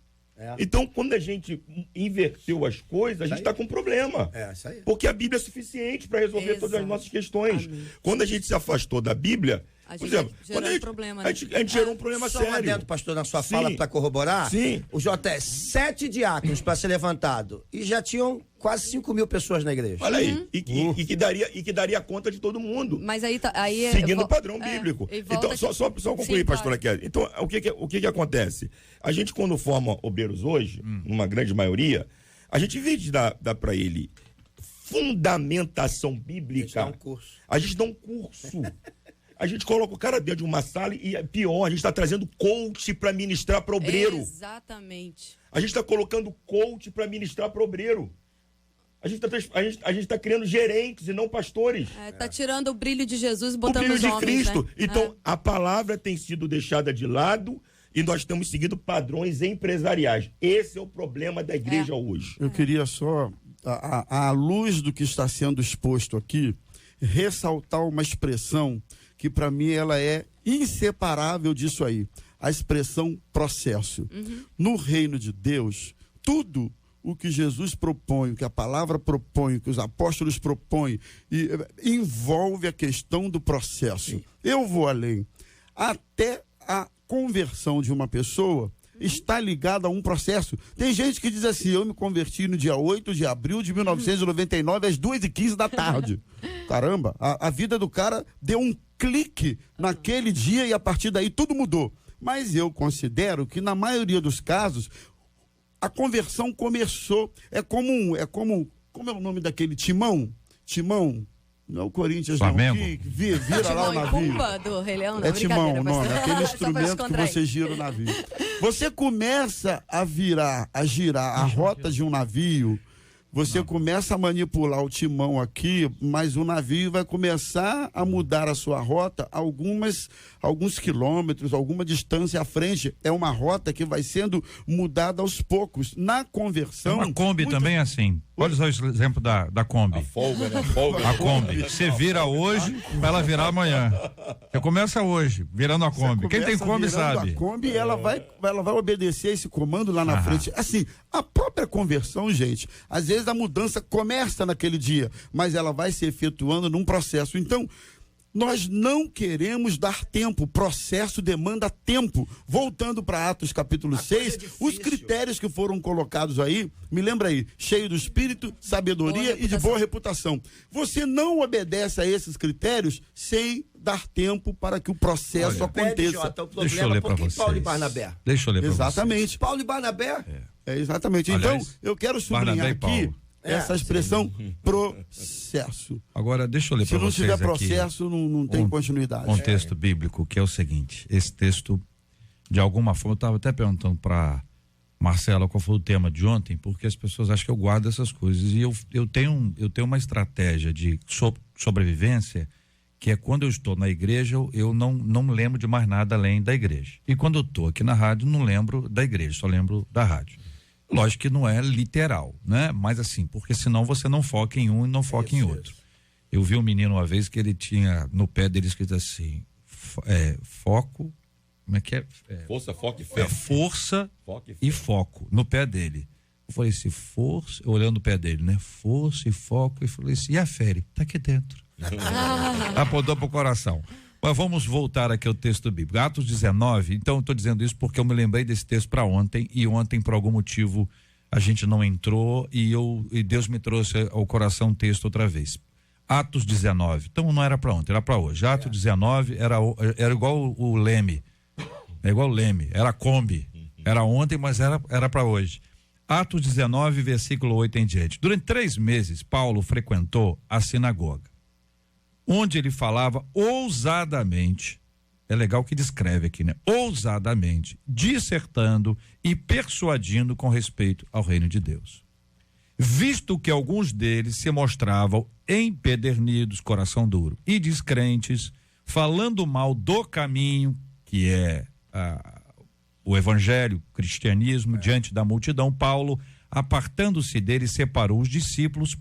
Então, quando a gente inverteu as coisas, a gente está com um problema. Isso aí. Porque a Bíblia é suficiente para resolver todas as nossas questões. Amém. Quando a gente se afastou da Bíblia, por exemplo, a gente gerou um problema sério. Só dentro, pastor, na sua fala para corroborar. Sim. O JS, 7 diáconos para ser levantado e já tinham quase 5.000 pessoas na igreja. Olha aí, e que daria conta de todo mundo. Mas aí seguindo o padrão bíblico. Então, só concluir, pastora Kézia. Então, o que acontece? A gente, quando forma obreiros hoje, numa grande maioria, a gente, em vez de dar para ele fundamentação bíblica, a gente dá um curso. A gente dá um curso. A gente coloca o cara dentro de uma sala e é pior, a gente está trazendo coach para ministrar para obreiro. Exatamente. A gente está colocando coach para ministrar para obreiro. A gente tá criando gerentes e não pastores. Tá tirando o brilho de Jesus e botando o brilho os de homens, Cristo. né? Então, a palavra tem sido deixada de lado e nós estamos seguindo padrões empresariais. Esse é o problema da igreja hoje. Eu queria só, à luz do que está sendo exposto aqui, ressaltar uma expressão que para mim ela é inseparável disso aí. A expressão processo. No reino de Deus, tudo o que Jesus propõe, o que a palavra propõe, o que os apóstolos propõem, envolve a questão do processo. Eu vou além. Até a conversão de uma pessoa está ligada a um processo. Tem gente que diz assim, eu me converti no dia 8 de abril de 1999, às 2h15 da tarde. Caramba, a vida do cara deu um clique naquele dia e a partir daí tudo mudou. Mas eu considero que na maioria dos casos, a conversão começou, como é o nome daquele Timão? Timão, não é o Corinthians, Flamengo. não, que vira lá o navio. Pumba do Rei Leão, não, É Timão o nome, aquele Só instrumento pra que você gira o navio. Você começa a girar a rota de um navio, você começa a manipular o timão aqui, mas o navio vai começar a mudar a sua rota alguns quilômetros, alguma distância à frente. É uma rota que vai sendo mudada aos poucos. Na conversão... Uma Kombi também é assim. Olha só o exemplo da Kombi. A folga, né? Folga. A Kombi. Você vira hoje para ela virar amanhã. Você começa hoje, virando a Kombi. Quem tem Kombi sabe. A Kombi, ela vai obedecer esse comando lá na frente. Assim, a própria conversão, gente, às vezes a mudança começa naquele dia, mas ela vai se efetuando num processo. Então, nós não queremos dar tempo, o processo demanda tempo. Voltando para Atos capítulo 6, os critérios que foram colocados aí, me lembra aí, cheio do espírito, sabedoria e de boa reputação. Você não obedece a esses critérios sem dar tempo para que o processo aconteça. Deixa eu ler para vocês. Paulo e Barnabé. Deixa eu ler para vocês. Exatamente. Paulo e Barnabé? Exatamente. Aliás, então, eu quero sublinhar aqui essa expressão processo. Agora, deixa eu ler para vocês. Se não tiver processo, não tem continuidade. Um texto bíblico que é o seguinte: esse texto, de alguma forma, eu estava até perguntando para Marcela qual foi o tema de ontem, porque as pessoas acham que eu guardo essas coisas. E eu tenho uma estratégia de sobrevivência, que é quando eu estou na igreja, eu não lembro de mais nada além da igreja. E quando eu estou aqui na rádio, não lembro da igreja, só lembro da rádio. Lógico que não é literal, né? Mas assim, porque senão você não foca em um e não foca em outro. Eu vi um menino uma vez que ele tinha no pé dele escrito assim, foco, como é que é? Força, foco e fé. Força foco e foco no pé dele. Eu falei assim, força, olhando o pé dele, né? Força e foco, e falei assim, e a fé? Tá aqui dentro. Apontou pro coração. Mas vamos voltar aqui ao texto bíblico. Atos 19, então eu estou dizendo isso porque eu me lembrei desse texto para ontem, e ontem, por algum motivo, a gente não entrou e Deus me trouxe ao coração o texto outra vez. Atos 19, então não era para ontem, era para hoje. Atos 19 era igual o Leme, era a Kombi, era ontem, mas era para hoje. Atos 19, versículo 8 em diante. Durante 3 meses, Paulo frequentou a sinagoga, onde ele falava ousadamente, é legal que descreve aqui, né? Ousadamente, dissertando e persuadindo com respeito ao reino de Deus. Visto que alguns deles se mostravam empedernidos, coração duro, e descrentes, falando mal do caminho, que é o evangelho, o cristianismo, diante da multidão, Paulo, apartando-se dele, separou os discípulos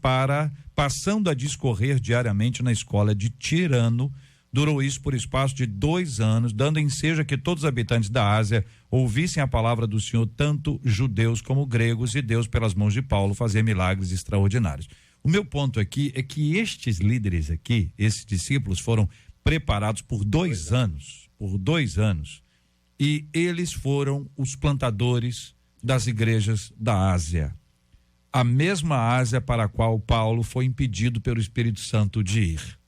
passando a discorrer diariamente na escola de Tirano. Durou isso por espaço de 2 anos, dando ensejo a que todos os habitantes da Ásia ouvissem a palavra do Senhor, tanto judeus como gregos, e Deus, pelas mãos de Paulo, fazia milagres extraordinários. O meu ponto aqui é que estes líderes aqui, esses discípulos, foram preparados por 2 anos, e eles foram os plantadores das igrejas da Ásia. A mesma Ásia para a qual Paulo foi impedido pelo Espírito Santo de ir.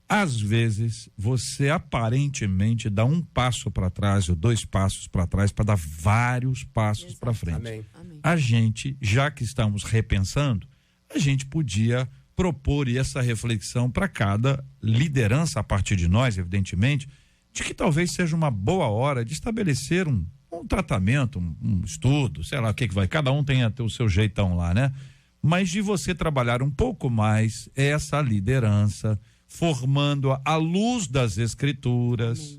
Às vezes, você aparentemente dá um passo para trás ou 2 passos para trás para dar vários passos para frente. Amém. A gente, já que estamos repensando, a gente podia propor essa reflexão para cada liderança, a partir de nós, evidentemente, de que talvez seja uma boa hora de estabelecer um tratamento, um estudo, sei lá o que vai, cada um tem o seu jeitão lá, né? Mas de você trabalhar um pouco mais essa liderança, formando-a à luz das escrituras,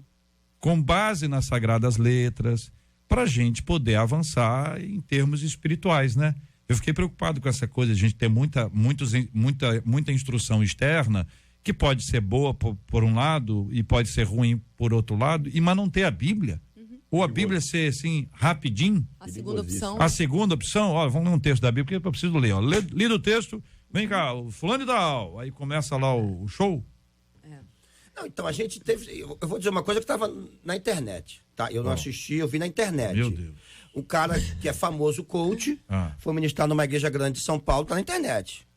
com base nas sagradas letras, para a gente poder avançar em termos espirituais, né? Eu fiquei preocupado com essa coisa, a gente ter muita instrução externa, que pode ser boa por um lado e pode ser ruim por outro lado, mas não ter a Bíblia. Ou a Bíblia ser assim, rapidinho. A segunda opção. A segunda opção, olha, vamos ler um texto da Bíblia, porque eu preciso ler, ó. Lido o texto, vem cá, o fulano e tal, aí começa lá o show. Não, então a gente teve, eu vou dizer uma coisa que estava na internet, tá? Eu não assisti, eu vi na internet. Meu Deus. Um cara que é famoso coach, foi ministrar numa igreja grande de São Paulo, tá na internet.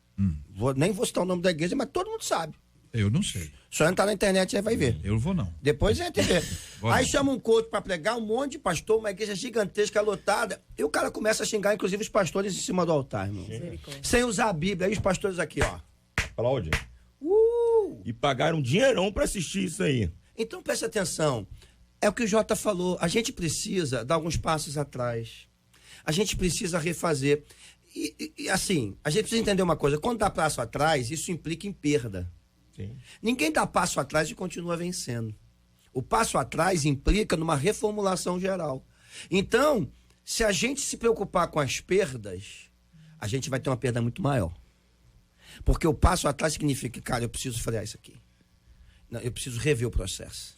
Nem vou citar o nome da igreja, mas todo mundo sabe. Eu não sei. Só entrar na internet aí vai ver. Eu vou não. Depois entra e vê. Aí chama um coach para pregar, um monte de pastor, uma igreja gigantesca, lotada, e o cara começa a xingar, inclusive, os pastores em cima do altar, irmão. Sem usar a Bíblia. Aí os pastores aqui, ó. Aplaude. E pagaram um dinheirão para assistir isso aí. Então preste atenção. É o que o Jota falou. A gente precisa dar alguns passos atrás. A gente precisa refazer. E assim, a gente precisa entender uma coisa. Quando dá passo atrás, isso implica em perda. Sim. Ninguém dá passo atrás e continua vencendo. O passo atrás implica numa reformulação geral. Então, se a gente se preocupar com as perdas, a gente vai ter uma perda muito maior. Porque o passo atrás significa, cara, eu preciso frear isso aqui. Não, eu preciso rever o processo.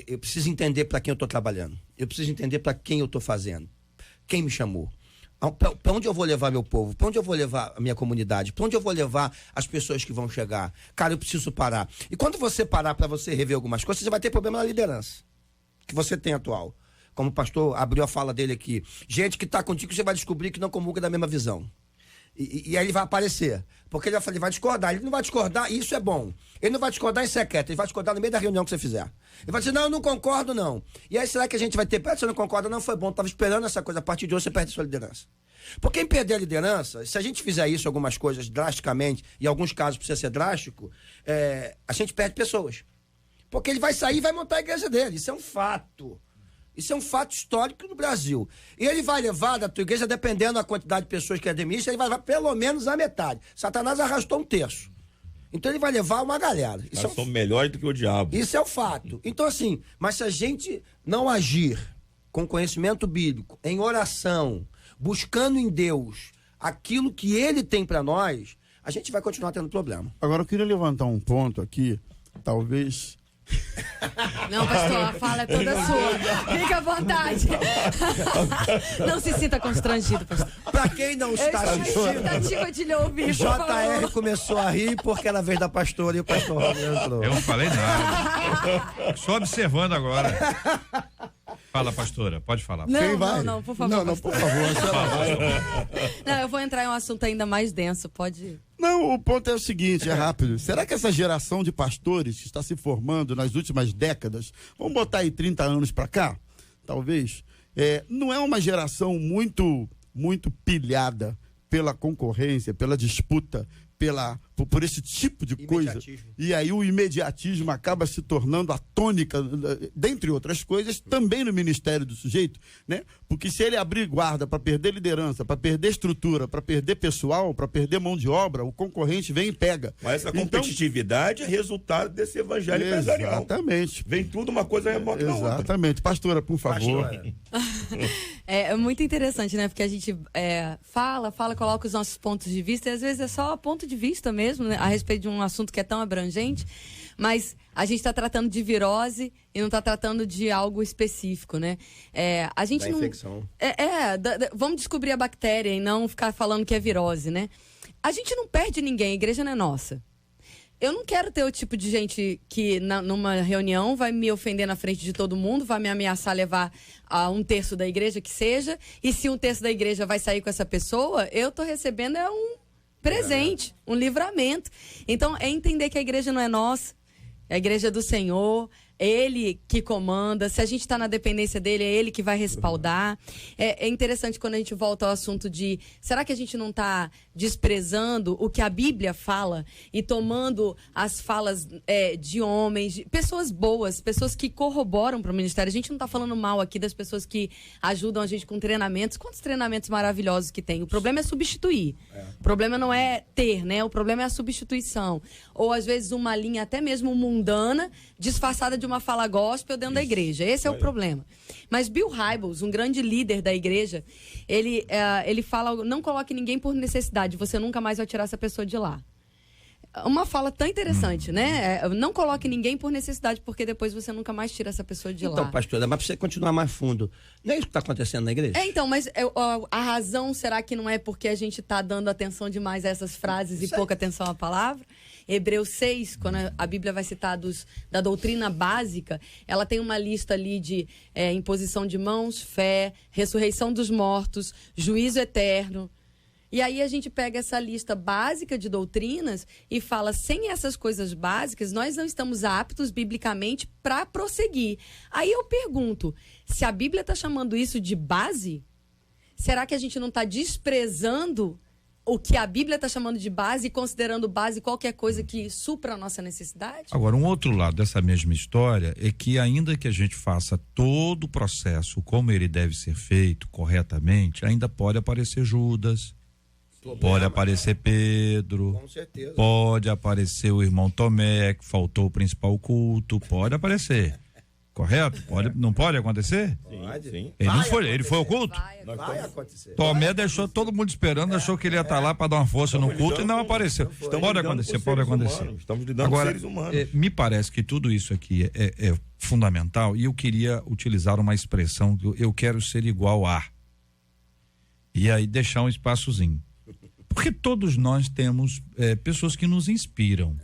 Eu preciso entender para quem eu estou trabalhando. Eu preciso entender para quem eu estou fazendo. Quem me chamou. Para onde eu vou levar meu povo? Para onde eu vou levar a minha comunidade? Para onde eu vou levar as pessoas que vão chegar? Cara, eu preciso parar. E quando você parar para você rever algumas coisas, você vai ter problema na liderança que você tem atual. Como o pastor abriu a fala dele aqui. Gente que está contigo, você vai descobrir que não comunga da mesma visão. E aí ele vai aparecer. Porque ele vai discordar. Ele não vai discordar, e isso é bom. Ele não vai discordar em secreto. Ele vai discordar no meio da reunião que você fizer. Ele vai dizer, não, eu não concordo, não. E aí será que a gente vai ter... Você não concorda, não, foi bom. Estava esperando essa coisa. A partir de hoje você perde a sua liderança. Porque em perder a liderança, se a gente fizer isso, algumas coisas drasticamente, e em alguns casos precisa ser drástico, a gente perde pessoas. Porque ele vai sair e vai montar a igreja dele. Isso é um fato. Isso é um fato histórico no Brasil. E ele vai levar da tua igreja, dependendo da quantidade de pessoas que administra, ele vai levar pelo menos a metade. Satanás arrastou um terço. Então ele vai levar uma galera. Nós somos melhores do que o diabo. Isso é o fato. Então assim, mas se a gente não agir com conhecimento bíblico, em oração, buscando em Deus aquilo que ele tem para nós, a gente vai continuar tendo problema. Agora eu queria levantar um ponto aqui, talvez... Não, pastor, a fala é toda sua. Fica à vontade. Não se sinta constrangido, pastor. Pra quem não está assistindo, expectativa de lhe ouvir, JR começou a rir porque era a vez da pastora e o pastor entrou. Eu não falei nada. Só observando agora. Fala, pastora, pode falar. Não, por favor. Não, por favor. Não, eu vou entrar em um assunto ainda mais denso, pode ir. Não, o ponto é o seguinte, é rápido. Será que essa geração de pastores que está se formando nas últimas décadas, vamos botar aí 30 anos para cá, talvez, não é uma geração muito pilhada pela concorrência, pela disputa, por esse tipo de coisa. E aí o imediatismo acaba se tornando a tônica, dentre outras coisas, também no ministério do sujeito, né? Porque se ele abrir guarda para perder liderança, para perder estrutura, para perder pessoal, para perder mão de obra, o concorrente vem e pega. Mas essa competitividade é resultado desse evangelho empresarial. Exatamente. Vem tudo uma coisa remota na outra. Exatamente. Pastora, por favor. Pastora. É muito interessante, né? Porque a gente fala, coloca os nossos pontos de vista, e às vezes é só ponto de vista mesmo, né? A respeito de um assunto que é tão abrangente, mas a gente está tratando de virose e não está tratando de algo específico, né? A gente da infecção. Vamos descobrir a bactéria e não ficar falando que é virose, né? A gente não perde ninguém, a igreja não é nossa. Eu não quero ter o tipo de gente que numa reunião vai me ofender na frente de todo mundo, vai me ameaçar levar a 1/3 da igreja que seja, e se 1/3 da igreja vai sair com essa pessoa, eu tô recebendo um presente, um livramento. Então, é entender que a igreja não é nossa, é a igreja do Senhor, é ele que comanda, se a gente está na dependência dele, é ele que vai respaldar. É interessante quando a gente volta ao assunto de, será que a gente não está desprezando o que a Bíblia fala e tomando as falas de homens, de pessoas boas, pessoas que corroboram para o ministério? A gente não está falando mal aqui das pessoas que ajudam a gente com treinamentos. Quantos treinamentos maravilhosos que tem? O problema é substituir. O problema não é ter, né? O problema é a substituição. Ou às vezes uma linha até mesmo mundana, disfarçada de uma fala gospel dentro da igreja. Esse é o problema. Mas Bill Hybels, um grande líder da igreja, ele fala, não coloque ninguém por necessidade, você nunca mais vai tirar essa pessoa de lá. Uma fala tão interessante, né? Não coloque ninguém por necessidade, porque depois você nunca mais tira essa pessoa de lá. Então, pastora, mas pra você continuar mais fundo, não é isso que está acontecendo na igreja? Então, mas a razão, será que não é porque a gente está dando atenção demais a essas frases e pouca atenção à palavra? Hebreus 6, quando a Bíblia vai citar da doutrina básica, ela tem uma lista ali de imposição de mãos, fé, ressurreição dos mortos, juízo eterno. E aí a gente pega essa lista básica de doutrinas e fala, sem essas coisas básicas, nós não estamos aptos biblicamente para prosseguir. Aí eu pergunto, se a Bíblia está chamando isso de base, será que a gente não está desprezando o que a Bíblia está chamando de base e considerando base qualquer coisa que supra a nossa necessidade? Agora, um outro lado dessa mesma história é que, ainda que a gente faça todo o processo como ele deve ser feito corretamente, ainda pode aparecer Judas, pode aparecer Pedro, Com certeza. pode aparecer o irmão Tomé, que faltou o principal culto, pode aparecer. Correto? Não pode acontecer? Sim. Ele foi ao culto? Vai acontecer. Tomé deixou todo mundo esperando, achou que ele ia estar lá para dar uma força no culto e não apareceu. Pode acontecer, pode acontecer. Estamos lidando com seres humanos. Me parece que tudo isso aqui é fundamental, e eu queria utilizar uma expressão, eu quero ser igual a. E aí deixar um espaçozinho. Porque todos nós temos pessoas que nos inspiram.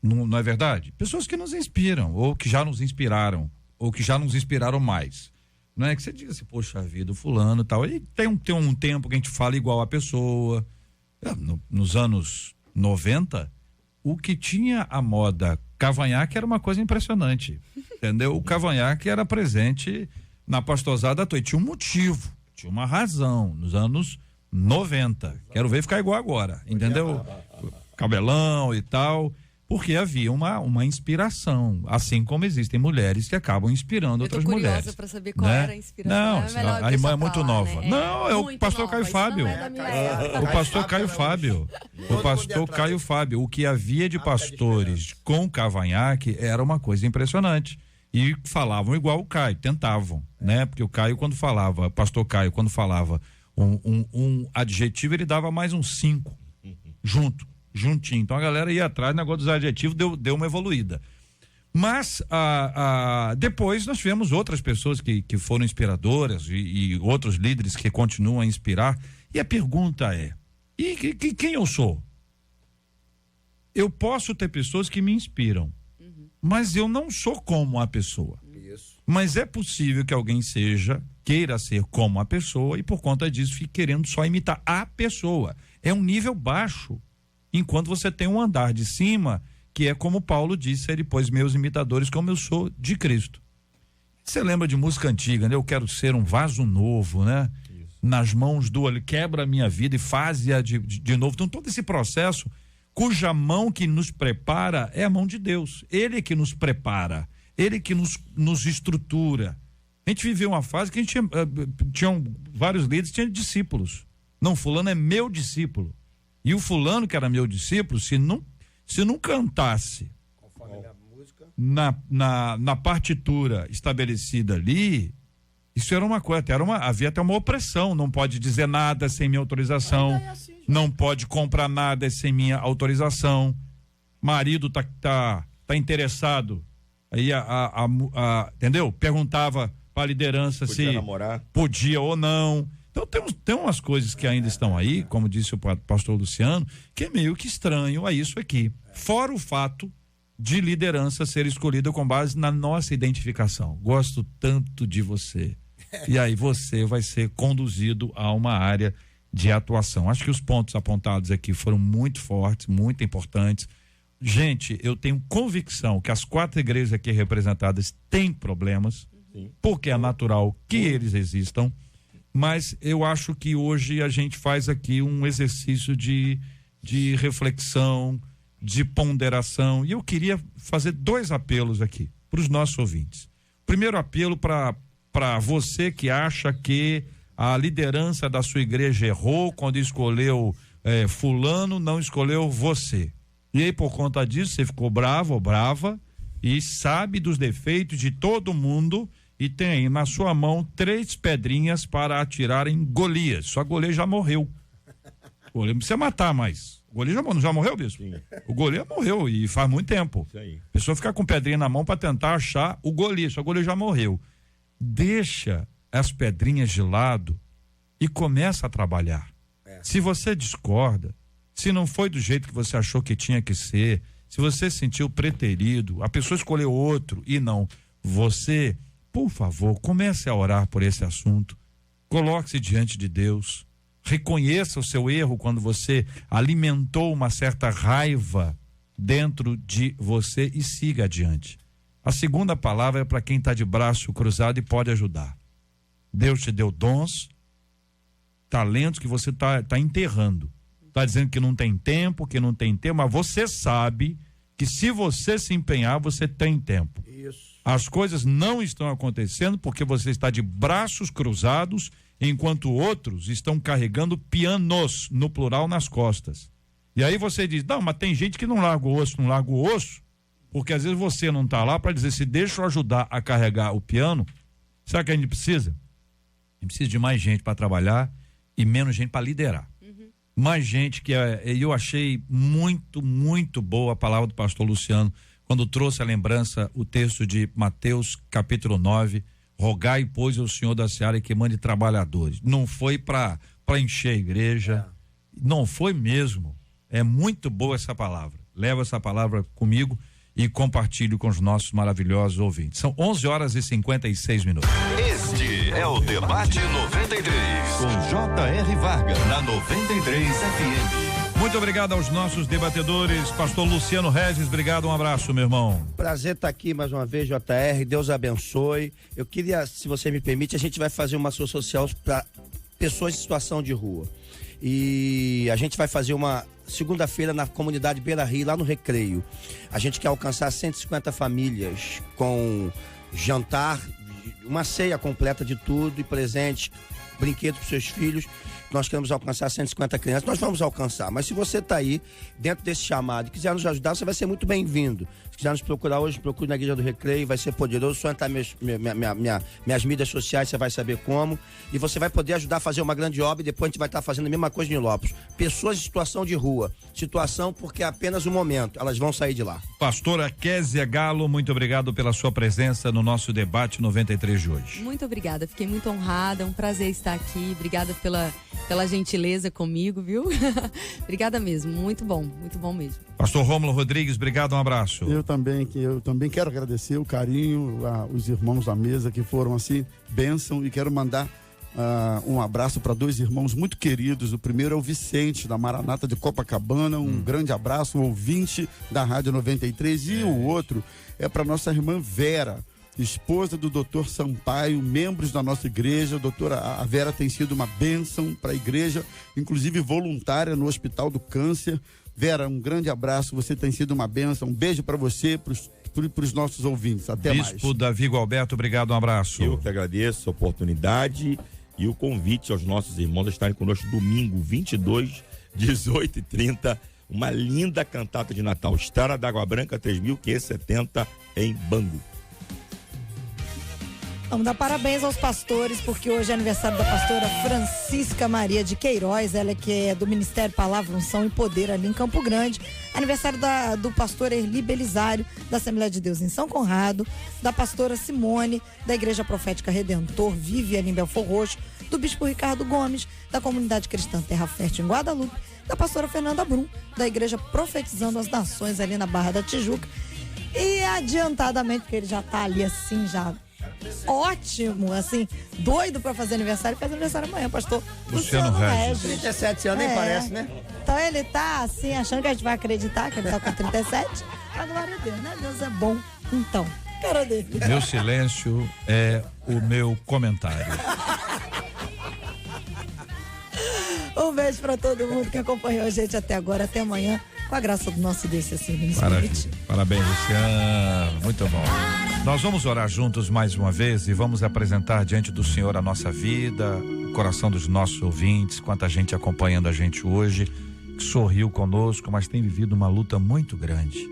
Não é verdade? Pessoas que nos inspiram, ou que já nos inspiraram, ou que já nos inspiraram mais. Não é que você diga assim, poxa vida, o fulano e tal. E tem um tempo que a gente fala igual a pessoa. Nos anos 90, o que tinha a moda cavanhaque era uma coisa impressionante. Entendeu? O cavanhaque era presente na pastosada toda. Tinha um motivo, tinha uma razão. Nos anos 90. Quero ver ficar igual agora. Entendeu? Cabelão e tal. Porque havia uma inspiração, assim como existem mulheres que acabam inspirando outras mulheres. Eu tô curiosa para saber qual era a inspiração. Não, a irmã é muito nova. Né? Não, é o pastor Caio Fábio. O pastor Caio Fábio. O pastor Caio Fábio. O que havia de pastores com cavanhaque era uma coisa impressionante. E falavam igual o Caio, tentavam, né? Porque o Caio, quando falava, pastor Caio, quando falava um adjetivo, ele dava mais um 5 juntinho. Então a galera ia atrás, o negócio dos adjetivos deu uma evoluída. Mas depois nós tivemos outras pessoas que foram inspiradoras e outros líderes que continuam a inspirar. E a pergunta é: quem eu sou? Eu posso ter pessoas que me inspiram, mas eu não sou como a pessoa. Isso. Mas é possível que alguém queira ser como a pessoa e por conta disso fique querendo só imitar a pessoa. É um nível baixo. Enquanto você tem um andar de cima, que é como Paulo disse, ele pôs meus imitadores como eu sou de Cristo. Você lembra de música antiga, né? Eu quero ser um vaso novo, né? Isso. Nas mãos do, ele quebra a minha vida e faz-a de novo. Então todo esse processo, cuja mão que nos prepara é a mão de Deus. Ele que nos prepara, ele que nos estrutura. A gente viveu uma fase que a gente tinha vários líderes, tinha discípulos. Não, fulano é meu discípulo. E o fulano que era meu discípulo, se não cantasse na partitura estabelecida ali, isso era uma coisa, havia até uma opressão. Não pode dizer nada sem minha autorização, não pode comprar nada sem minha autorização. Marido tá interessado, aí entendeu? Perguntava para a liderança se podia ou não. Então tem umas coisas que ainda estão aí, como disse o pastor Luciano, que é meio que estranho a isso aqui. Fora o fato de liderança ser escolhida com base na nossa identificação. Gosto tanto de você. E aí você vai ser conduzido a uma área de atuação. Acho que os pontos apontados aqui foram muito fortes, muito importantes. Gente, eu tenho convicção que as 4 igrejas aqui representadas têm problemas, porque é natural que eles existam, mas eu acho que hoje a gente faz aqui um exercício de reflexão, de ponderação, e eu queria fazer 2 apelos aqui para os nossos ouvintes. Primeiro apelo para você que acha que a liderança da sua igreja errou quando escolheu fulano, não escolheu você. E aí, por conta disso, você ficou bravo ou brava e sabe dos defeitos de todo mundo e tem aí na sua mão 3 pedrinhas para atirar em Golias. Só Golias já morreu. O Golias não precisa matar mais. O Golias já morreu, bispo? Sim. O Golias morreu e faz muito tempo. Isso aí. A pessoa fica com pedrinha na mão para tentar achar o Golias. Só o Golias já morreu. Deixa as pedrinhas de lado e começa a trabalhar. Se você discorda, se não foi do jeito que você achou que tinha que ser, se você sentiu preterido, a pessoa escolheu outro e não, você, por favor, comece a orar por esse assunto, coloque-se diante de Deus, reconheça o seu erro quando você alimentou uma certa raiva dentro de você e siga adiante. A segunda palavra é para quem está de braço cruzado e pode ajudar. Deus te deu dons, talentos que você tá enterrando. Tá dizendo que não tem tempo, mas você sabe que se você se empenhar, você tem tempo. Isso. As coisas não estão acontecendo porque você está de braços cruzados, enquanto outros estão carregando pianos, no plural, nas costas. E aí você diz, não, mas tem gente que não larga o osso, porque às vezes você não está lá para dizer, se deixa eu ajudar a carregar o piano, sabe o que a gente precisa? A gente precisa de mais gente para trabalhar e menos gente para liderar. Mais gente eu achei muito, muito boa a palavra do pastor Luciano, quando trouxe a lembrança, o texto de Mateus capítulo 9, rogai, pois, ao Senhor da Seara que mande trabalhadores. Não foi para encher a igreja, não foi mesmo. É muito boa essa palavra. Leva essa palavra comigo e compartilhe com os nossos maravilhosos ouvintes. São 11h56. Este é o Debate 93, com J.R. Vargas, na 93 FM. Muito obrigado aos nossos debatedores. Pastor Luciano Regis, obrigado, um abraço, meu irmão. Prazer estar aqui mais uma vez, J.R., Deus abençoe. Eu queria, se você me permite, a gente vai fazer uma ação social para pessoas em situação de rua. E a gente vai fazer uma segunda-feira na comunidade Beira Rio, lá no Recreio. A gente quer alcançar 150 famílias com jantar, uma ceia completa de tudo e presente, brinquedos para seus filhos. Nós queremos alcançar 150 crianças, nós vamos alcançar, mas se você está aí dentro desse chamado e quiser nos ajudar, você vai ser muito bem-vindo. Se quiser nos procurar hoje, procure na Igreja do Recreio, vai ser poderoso. Só entrar minhas mídias sociais, você vai saber como, e você vai poder ajudar a fazer uma grande obra. E depois a gente vai estar fazendo a mesma coisa em Lopes. Pessoas em situação de rua, situação porque é apenas um momento, elas vão sair de lá. Pastora Kézia Galo, muito obrigado pela sua presença no nosso debate 93 de hoje. Muito obrigada, fiquei muito honrada, um prazer estar aqui, obrigada pela gentileza comigo, viu? Obrigada mesmo, muito bom mesmo. Pastor Rômulo Rodrigues, obrigado, um abraço. Eu também quero agradecer o carinho, os irmãos da mesa que foram assim, bênção, e quero mandar um abraço para 2 irmãos muito queridos. O primeiro é o Vicente, da Maranata de Copacabana, um grande abraço, um ouvinte da Rádio 93, e o outro é para nossa irmã Vera, esposa do Dr. Sampaio, membros da nossa igreja. A Vera tem sido uma bênção para a igreja, inclusive voluntária no Hospital do Câncer. Vera, um grande abraço, você tem sido uma bênção. Um beijo para você, para os nossos ouvintes. Até mais. Bispo Davi Gualberto, obrigado, um abraço. Eu que agradeço a oportunidade e o convite aos nossos irmãos a estarem conosco domingo 22, 18h30, uma linda cantata de Natal, Estrada d'Água Branca 3.570 em Bangu. Vamos dar parabéns aos pastores, porque hoje é aniversário da pastora Francisca Maria de Queiroz, ela que é do Ministério Palavra, Unção e Poder ali em Campo Grande. Aniversário do pastor Erli Belisário, da Assembleia de Deus em São Conrado, da pastora Simone, da Igreja Profética Redentor, Viviane em Belfor Roxo, do bispo Ricardo Gomes, da Comunidade Cristã Terra Fértil em Guadalupe, da pastora Fernanda Brum, da Igreja Profetizando as Nações ali na Barra da Tijuca. E adiantadamente, porque ele já tá ali assim, já ótimo, assim, doido pra fazer aniversário, faz aniversário amanhã, pastor Luciano Regis. 37 anos, nem parece, né? Então ele tá assim, achando que a gente vai acreditar que ele tá com 37. Mas glória a Deus, né? Deus é bom. Então, cara dele. Meu silêncio é o meu comentário. Um beijo pra todo mundo que acompanhou a gente até agora, até amanhã, com a graça do nosso Deus, assim, Maravilha. Parabéns, Luciano. Muito bom. Nós vamos orar juntos mais uma vez e vamos apresentar diante do Senhor a nossa vida, o coração dos nossos ouvintes, quanta gente acompanhando a gente hoje, que sorriu conosco, mas tem vivido uma luta muito grande.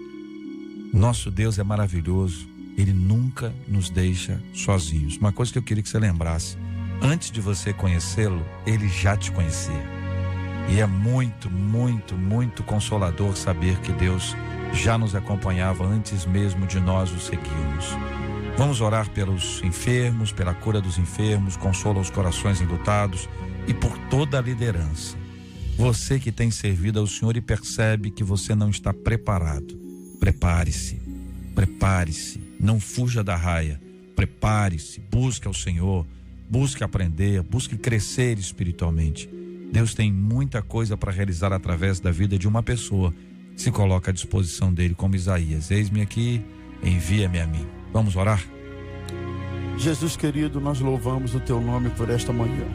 Nosso Deus é maravilhoso, Ele nunca nos deixa sozinhos. Uma coisa que eu queria que você lembrasse, antes de você conhecê-lo, Ele já te conhecia. E é muito, muito, muito consolador saber que Deus já nos acompanhava antes mesmo de nós o seguirmos. Vamos orar pelos enfermos, pela cura dos enfermos, consola os corações enlutados e por toda a liderança. Você que tem servido ao Senhor e percebe que você não está preparado, prepare-se, não fuja da raia, prepare-se, busque ao Senhor, busque aprender, busque crescer espiritualmente. Deus tem muita coisa para realizar através da vida de uma pessoa que se coloca à disposição dele, como Isaías. Eis-me aqui, envia-me a mim. Vamos orar? Jesus querido, nós louvamos o teu nome por esta manhã.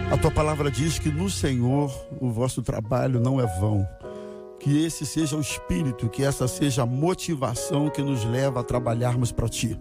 A tua palavra diz que no Senhor o vosso trabalho não é vão. Que esse seja o espírito, que essa seja a motivação que nos leva a trabalharmos para ti.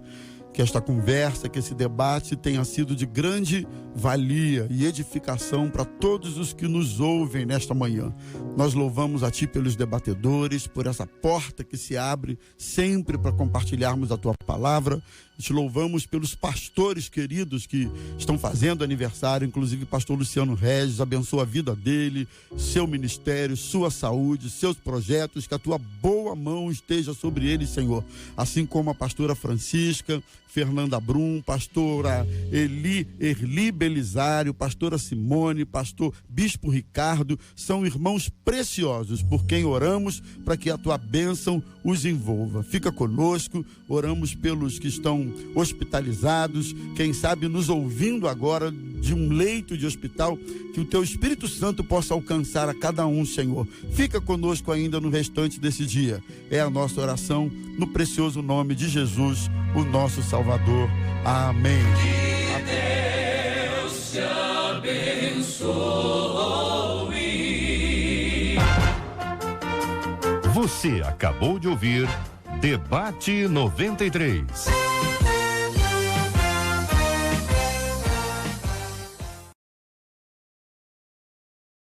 Que esta conversa, que esse debate tenha sido de grande valia e edificação para todos os que nos ouvem nesta manhã. Nós louvamos a Ti pelos debatedores, por essa porta que se abre sempre para compartilharmos a Tua palavra. Te louvamos pelos pastores queridos que estão fazendo aniversário, inclusive pastor Luciano Regis, abençoa a vida dele, seu ministério, sua saúde, seus projetos, que a tua boa mão esteja sobre ele, Senhor. Assim como a pastora Francisca, Fernanda Brum, pastora Erli Belisário, pastora Simone, pastor Bispo Ricardo, são irmãos preciosos por quem oramos para que a tua bênção os envolva. Fica conosco, oramos pelos que estão hospitalizados, quem sabe nos ouvindo agora de um leito de hospital, que o teu Espírito Santo possa alcançar a cada um, Senhor. Fica conosco ainda no restante desse dia. É a nossa oração no precioso nome de Jesus, o nosso Salvador. Amém. Que Deus te abençoe. Você acabou de ouvir Debate 93.